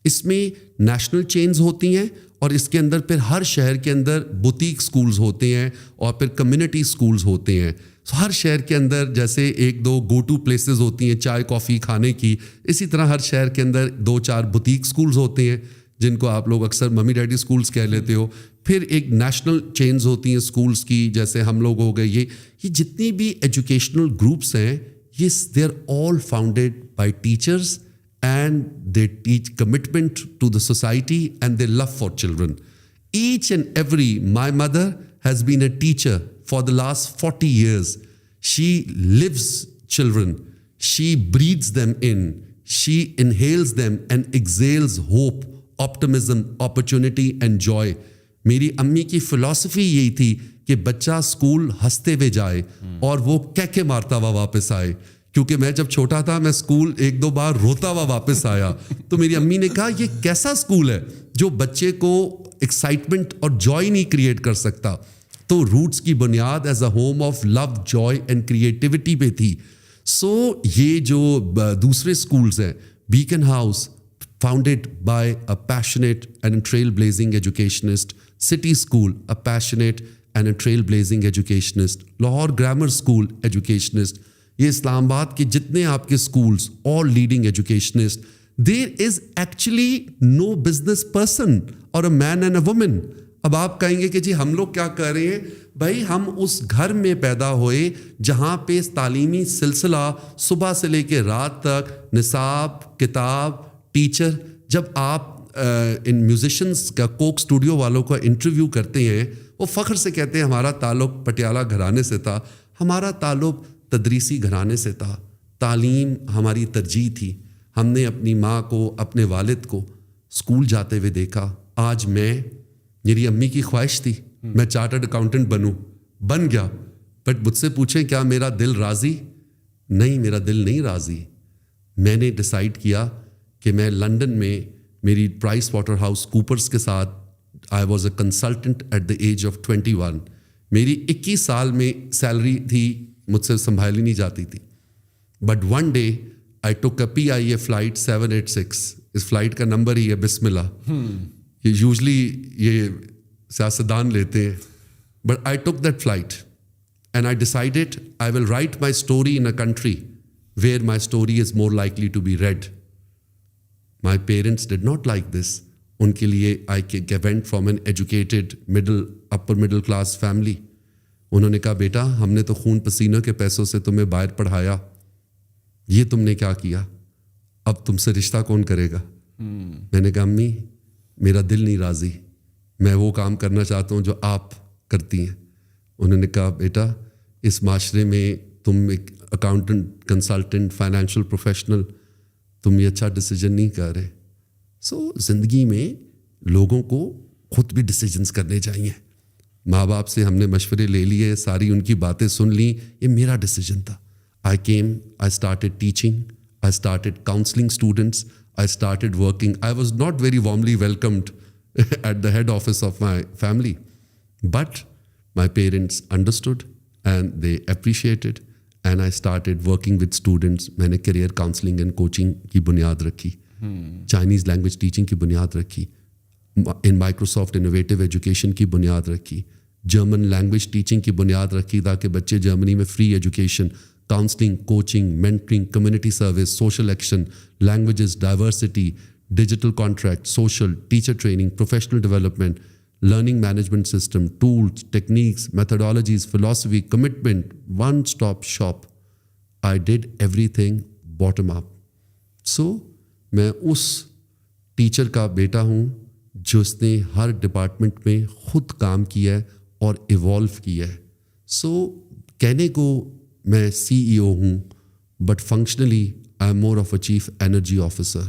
اس میں نیشنل چینز ہوتی ہیں اور اس کے اندر پھر ہر شہر کے اندر بوتیک سکولز ہوتے ہیں اور پھر کمیونٹی سکولز ہوتے ہیں. ہر شہر کے اندر جیسے 1-2 گو ٹو پلیسز ہوتی ہیں چائے کافی کھانے کی، اسی طرح ہر شہر کے اندر 2-4 بوتیک سکولز ہوتے ہیں جن کو آپ لوگ اکثر ممی ڈیڈی سکولز کہہ لیتے ہو. پھر ایک نیشنل چینز ہوتی ہیں سکولز کی، جیسے ہم لوگ ہو گئے. یہ جتنی بھی ایجوکیشنل گروپس ہیں، یہ they are all founded by teachers and they teach commitment to the society and they love for children. Each and every my mother has been a teacher for the last 40 years. She lives children. She breathes them in. She inhales them and exhales hope, optimism, opportunity and joy. میری امی کی فلسفی یہی تھی کہ بچہ school ہنستے ہوئے جائے اور وہ کہہ مارتا ہوا واپس آئے. کیونکہ میں جب چھوٹا تھا میں اسکول 1-2 بار روتا ہوا واپس آیا. تو میری امی نے کہا یہ کیسا اسکول ہے جو بچے کو ایکسائٹمنٹ اور جوائے نہیں کریٹ کر سکتا. تو روٹس کی بنیاد as a home of love, joy and creativity پہ تھی. سو یہ جو دوسرے اسکولز ہیں، Beaconhouse founded by a passionate and a trailblazing educationist, City school a passionate and a trailblazing educationist, Lahore grammar school educationist, یہ Islamabad کے جتنے آپ کے schools all leading educationists. There is actually no business person اور a main and a woman. اب آپ کہیں گے کہ جی ہم لوگ کیا کر رہے ہیں؟ بھائی ہم اس گھر میں پیدا ہوئے جہاں پہ تعلیمی سلسلہ صبح سے لے کے رات تک، نصاب، کتاب، ٹیچر. جب آپ ان میوزیشنس کا کوک اسٹوڈیو والوں کا انٹرویو کرتے ہیں، وہ فخر سے کہتے ہیں ہمارا تعلق پٹیالہ گھرانے سے تھا. ہمارا تعلق تدریسی گھرانے سے تھا. تعلیم ہماری ترجیح تھی. ہم نے اپنی ماں کو، اپنے والد کو اسکول جاتے ہوئے دیکھا. آج میری امی کی خواہش تھی میں چارٹرڈ اکاؤنٹنٹ بن گیا. بٹ مجھ سے پوچھیں کیا میرا دل راضی؟ نہیں، میرا دل نہیں راضی. میں نے ڈیسائیڈ کیا کہ میں لنڈن میں میری پرائس واٹر ہاؤس کوپرس کے ساتھ I was a consultant at the age of 21. میری 21 سال میں سیلری تھی، مجھ سے سنبھالی نہیں جاتی تھی. But one day I took a PIA flight 786. اس فلائٹ کا نمبر ہی ہے بسم اللہ. یوزلی یہ سیاستدان لیتے ہیں. But I took that flight and I decided I will write my story in a country where my story is more likely to be read. My parents did not like this. ان کے لیے I went from an educated upper middle class family. انہوں نے کہا بیٹا ہم نے تو خون پسینہ کے پیسوں سے تمہیں باہر پڑھایا، یہ تم نے کیا کیا، اب تم سے رشتہ کون کرے گا؟ میں نے کہا امی میرا دل نہیں راضی، میں وہ کام کرنا چاہتا ہوں جو آپ کرتی ہیں. انہوں نے کہا بیٹا اس معاشرے میں تم ایک اکاؤنٹنٹ، کنسلٹنٹ، فائنینشیل پروفیشنل، تم یہ اچھا ڈیسیجن نہیں کر رہے. سو زندگی میں لوگوں کو خود بھی ڈیسیجنس کرنے چاہیے. ماں باپ سے ہم نے مشورے لے لیے، ساری ان کی باتیں سن لیں، یہ میرا ڈیسیجن تھا. I started teaching, I started counseling students, I started working. I was not very warmly welcomed at the head office of my family, but my parents understood and they appreciated, and I started working with students. میں نے career counseling and coaching کی بنیاد رکھی, Chinese language teaching کی بنیاد رکھی, in Microsoft Innovative Education کی بنیاد رکھی, German language teaching کی بنیاد رکھی تاکہ بچے جرمنی میں free education, counseling, coaching, mentoring, community service, social action, languages, diversity, digital contract, social, teacher training, professional development, learning management system, tools, techniques, methodologies, philosophy, commitment, one-stop shop. I did everything bottom up. So, میں اس teacher کا بیٹا ہوں جس نے ہر department میں خود کام کیا ہے اور ایوالو کیا ہے. سو کہنے کو میں CEO ہوں, but functionally I am more of a chief energy officer.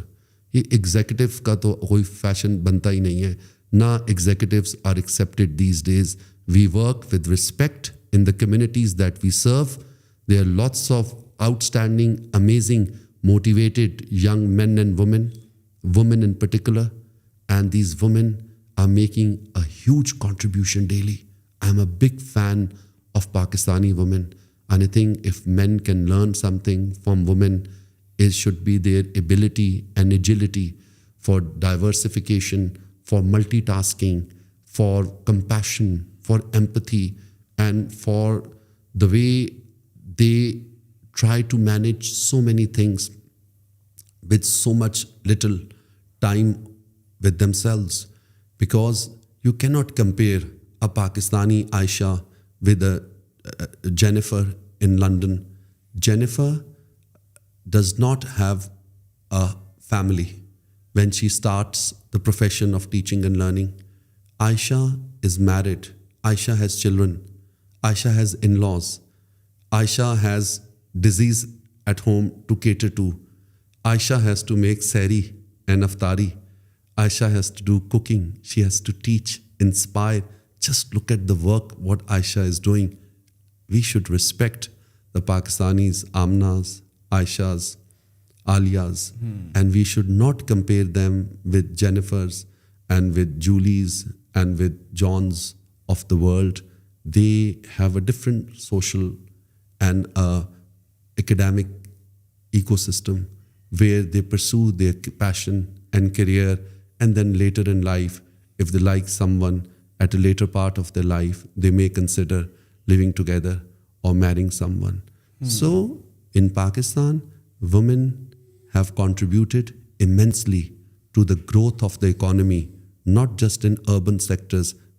یہ ایگزیکٹو کا تو کوئی فیشن بنتا ہی نہیں ہے, نہ executives are accepted these days. We work with respect in the communities that we serve. There are lots of outstanding, amazing, motivated young men and women in particular, and these women are making a huge contribution daily. I'm a big fan of Pakistani women. And I think if men can learn something from women, it should be their ability and agility for diversification, for multitasking, for compassion, for empathy, and for the way they try to manage so many things with so much little time with themselves. Because you cannot compare a Pakistani Aisha with a Jennifer in London. Jennifer does not have a family when she starts the profession of teaching and learning. Aisha is married. Aisha has children. Aisha has in-laws. Aisha has disease at home to cater to. Aisha has to make sehri and iftari. Aisha has to do cooking. She has to teach, inspire. Just look at the work, what Aisha is doing. We should respect the Pakistanis, Amnas, Aishas, Alias, and we should not compare them with Jennifers and with Julies and with Johns of the world. They have a different social and academic ecosystem where they pursue their passion and career, and then later in life, if they like someone at a later part of their life, they may consider living together or marrying someone. So in Pakistan, women have contributed immensely to the growth of the economy, not just in urban sectors.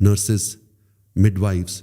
nurses, midwives,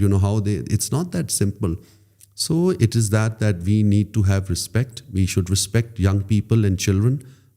you know how they, it's not that simple. So it is that we need to have respect. We should respect young people and children.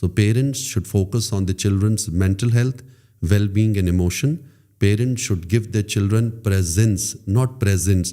So parents should focus on the children's mental health, well-being and emotion. Parents should give their children presence, not presents.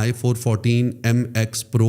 i414 MX Pro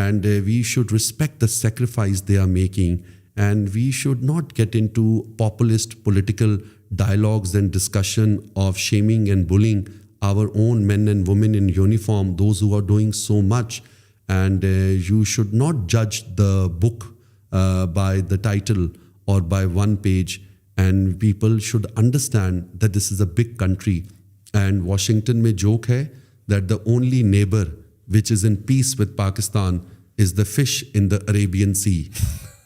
and we should respect the sacrifice they are making, and we should not get into populist political dialogues and discussion of shaming and bullying our own men and women in uniform, those who are doing so much. And you should not judge the book by the title or by one page, and people should understand that this is a big country. And Washington mein joke hai that the only neighbor which is in peace with Pakistan is the fish in the Arabian Sea.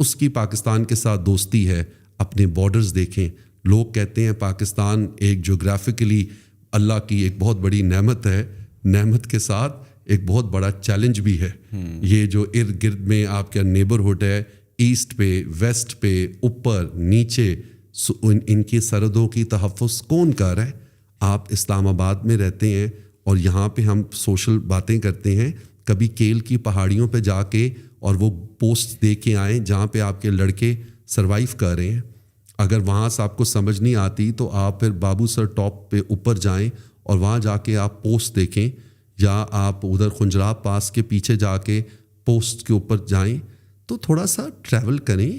اس کی پاکستان کے ساتھ دوستی ہے. اپنے borders دیکھیں. لوگ کہتے ہیں پاکستان ایک جغرافیکلی اللہ کی ایک بہت بڑی نعمت ہے, نعمت کے ساتھ ایک بہت بڑا چیلنج بھی ہے. یہ جو ارد گرد میں آپ کا نیبرہڈ ہے, ایسٹ پہ, ویسٹ پہ, اوپر نیچے, ان کی سرحدوں کی تحفظ کون کر رہا ہے؟ آپ اسلام آباد میں رہتے ہیں اور یہاں پہ ہم سوشل باتیں کرتے ہیں. کبھی کیل کی پہاڑیوں پہ جا کے اور وہ پوسٹ دے کے آئیں جہاں پہ آپ کے لڑکے سروائیو کر رہے ہیں. اگر وہاں سے آپ کو سمجھ نہیں آتی تو آپ پھر بابو سر ٹاپ پہ اوپر جائیں اور وہاں جا کے آپ پوسٹ دیکھیں, یا آپ ادھر خنجراب پاس کے پیچھے جا کے پوسٹ کے اوپر جائیں. تو تھوڑا سا ٹریول کریں,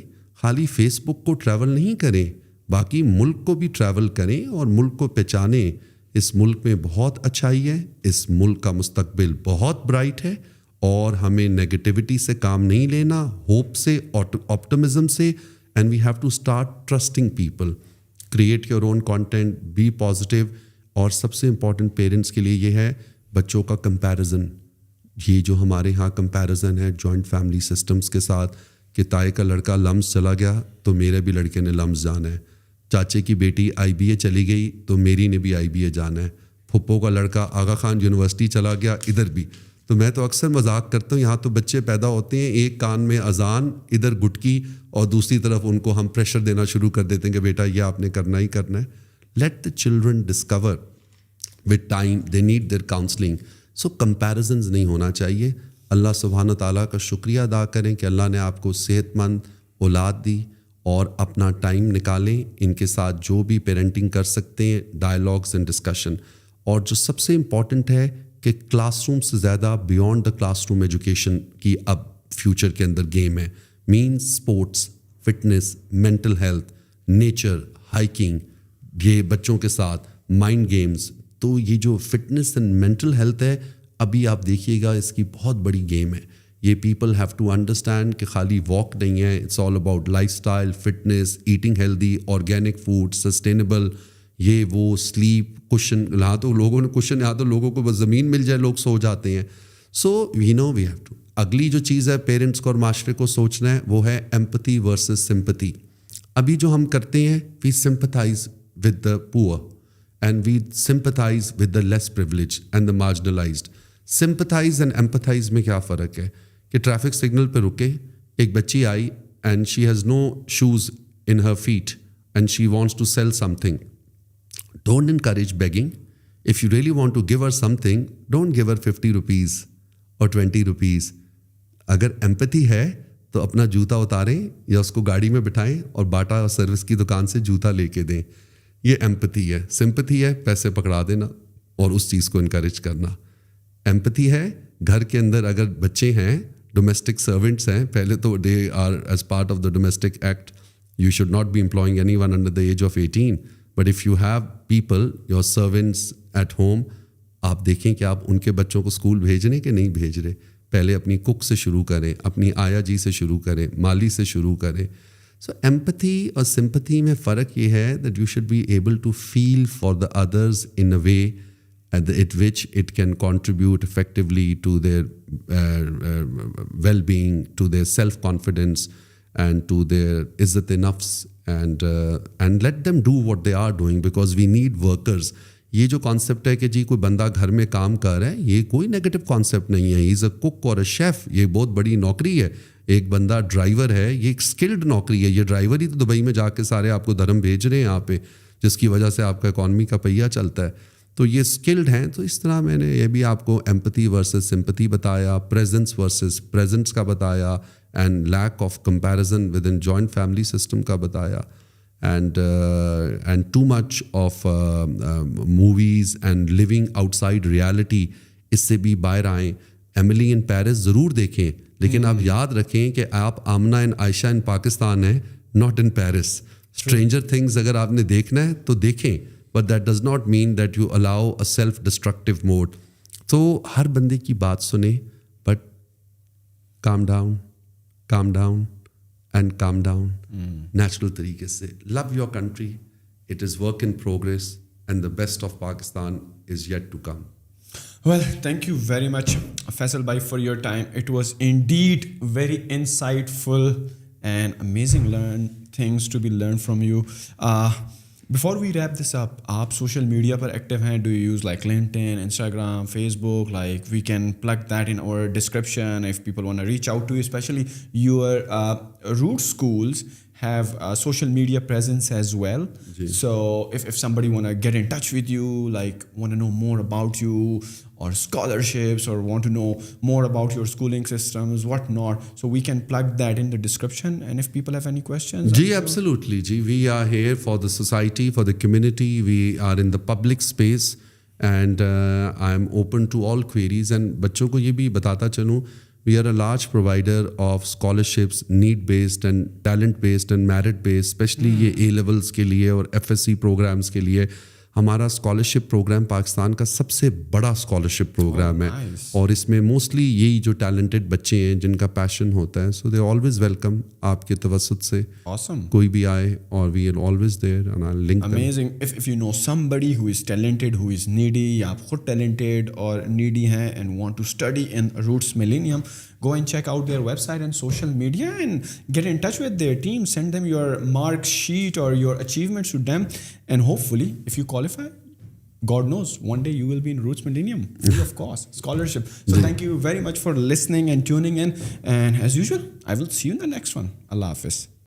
خالی فیس بک کو ٹریول نہیں کریں, باقی ملک کو بھی ٹریول کریں اور ملک کو پہچانیں. اس ملک میں بہت اچھائی ہے, اس ملک کا مستقبل بہت برائٹ ہے, اور ہمیں نیگیٹیوٹی سے کام نہیں لینا, ہوپ سے, آپٹمزم سے. And we have to start trusting people. Create your own content, be positive. اور سب سے امپورٹنٹ پیرنٹس کے لیے یہ ہے بچوں کا کمپیریزن. یہ جو ہمارے ہاں کمپیریزن ہے جوائنٹ فیملی سسٹمز کے ساتھ, کہ تائے کا لڑکا لمز چلا گیا تو میرے بھی لڑکے نے لمز جانا ہے, چاچے کی بیٹی IBA چلی گئی تو میری نے بھی IBA جانا ہے, پھپھو کا لڑکا آغا خان یونیورسٹی چلا گیا ادھر بھی. تو میں تو اکثر مذاق کرتا ہوں, یہاں تو بچے پیدا ہوتے ہیں ایک کان میں اذان ادھر گٹکی اور دوسری طرف ان کو ہم پریشر دینا شروع کر دیتے ہیں کہ بیٹا یہ آپ نے کرنا ہی کرنا ہے. Let the children discover with time, they need their counselling. So comparisons نہیں ہونا چاہیے. اللہ سبحانہ تعالیٰ کا شکریہ ادا کریں کہ اللہ نے آپ کو صحت مند اولاد دی, اور اپنا ٹائم نکالیں ان کے ساتھ جو بھی پیرنٹنگ کر سکتے ہیں, ڈائلاگز اینڈ ڈسکشن. اور جو سب سے امپورٹنٹ ہے کہ کلاس روم سے زیادہ beyond the class room education کی اب فیوچر کے اندر گیم ہے. Means sports, fitness, mental health, nature, hiking, یہ بچوں کے ساتھ مائنڈ گیمز. تو یہ جو فٹنس اینڈ مینٹل ہیلتھ ہے, ابھی آپ دیکھیے گا اس کی بہت بڑی گیم ہے. یہ پیپل ہیو ٹو انڈرسٹینڈ کہ خالی واک نہیں ہے, it's all about lifestyle, fitness, eating healthy, organic food, sustainable, یہ وہ, سلیپ, کشن. یہاں تو لوگوں نے کشن, یہاں تو لوگوں کو بس زمین مل جائے لوگ سو جاتے ہیں. سو وی نو وی ہیو ٹو. اگلی جو چیز ہے پیرنٹس کو اور معاشرے کو سوچنا ہے وہ ہے ایمپتھی ورسز سمپتھی. ابھی جو ہم کرتے ہیں وی sympathise with the poor and we sympathise with the less privilege and the marginalised. Sympathise and empathise میں کیا فرق ہے کہ ٹریفک سگنل پہ رکے, ایک بچی آئی and she has no shoes in her feet and she wants to sell something. Don't encourage begging. If you really want to give her something, don't give her 50 rupees or 20 rupees. اگر empathy ہے تو اپنا جوتا اتاریں یا اس کو گاڑی میں بٹھائیں اور باٹا سروس کی دکان سے جوتا لے کے دیں. یہ ایمپتھی ہے. سمپتھی ہے پیسے پکڑا دینا اور اس چیز کو انکریج کرنا. ایمپتھی ہے گھر کے اندر اگر بچے ہیں, ڈومیسٹک سرونٹس ہیں, پہلے تو they are as part of the domestic act, you should not be employing anyone under the age of 18. But if you have people your servants at home, آپ دیکھیں کہ آپ ان کے بچوں کو اسکول بھیج رہے ہیں کہ نہیں بھیج رہے. پہلے اپنی کک سے شروع کریں, اپنی آیا جی سے شروع کریں, مالی سے شروع کریں. سو ایمپتھی اور سمپتھی میں فرق یہ ہے that you should be able to feel for the others in a way at which it can contribute effectively to their well-being, to their self-confidence and to their izzat-e-nafs, and let them do what they are doing because we need workers. یہ جو concept ہے کہ جی کوئی بندہ گھر میں کام کر رہا ہے, یہ کوئی نیگیٹو کانسیپٹ نہیں ہے. ہی از اے کک اور اے شیف, یہ بہت بڑی نوکری ہے. ایک بندہ ڈرائیور ہے, یہ ایک اسکلڈ نوکری ہے. یہ ڈرائیور ہی تو دبئی میں جا کے سارے آپ کو دھرم بھیج رہے ہیں یہاں پہ, جس کی وجہ سے آپ کا اکانومی کا پہیہ چلتا ہے. تو یہ اسکلڈ ہیں. تو اس طرح میں نے یہ بھی آپ کو ایمپتھی ورسز سمپتھی بتایا, پریزنس ورسز پریزنس کا بتایا, and lack of comparison with in joint family system کا بتایا, and too much of movies and living outside reality. اس سے بھی باہر آئیں. ایملی ان پیرس ضرور دیکھیں, لیکن آپ یاد رکھیں کہ آپ آمنہ ان عائشہ ان پاکستان ہیں, not in Paris. Stranger things اگر آپ نے دیکھنا ہے تو دیکھیں, but that does not mean that you allow a self-destructive mode. تو ہر بندے کی بات سنیں, but calm down and calm down. Natural طریقے سے. Love your country. It is work in progress and the best of Pakistan is yet to come. Well, thank you very much, Faisal bhai, for your time. It was indeed very insightful and amazing things to be learned from you. Before we wrap this up, آپ social media پر active ہیں? Do you use like LinkedIn, Instagram, Facebook? Like we can plug that in our description if people want to reach out to you, especially your root schools have a social media presence as well. So if somebody want to get in touch with you, like want to know more about you or scholarships or want to know more about your schooling systems, whatnot, so we can plug that in the description. And if people have any questions, Ji, absolutely. Ji, we are here for the society, for the community. We are in the public space and I am open to all queries. And بچوں کو یہ بھی بتاتا چلوں, we are a large provider of scholarships, need-based and talent-based and merit-based, especially یہ A-levels کے لیے اور FSC programs کے لیے. ہمارا اسکالرشپ پروگرام پاکستان کا سب سے بڑا اسکالرشپ پروگرام ہے, اور اس میں موسٹلی یہی جو ٹیلنٹڈ بچے ہیں جن کا پیشن ہوتا ہے, سو دے آلویز ویلکم. آپ کے توسط سے کوئی بھی آئے, اور we are always there and I link them. Amazing. If you know somebody who is talented, who is needy, یا آپ خود talented اور needy ہیں and want to study in Roots Millennium, go and check out their website and social media and get in touch with their team. Send them your mark sheet or your achievements to them, and hopefully if you qualify, God knows, one day you will be in Roots Millennium, free of cost, scholarship. So thank you very much for listening and tuning in, and as usual, I will see you in the next one. Allah Hafiz.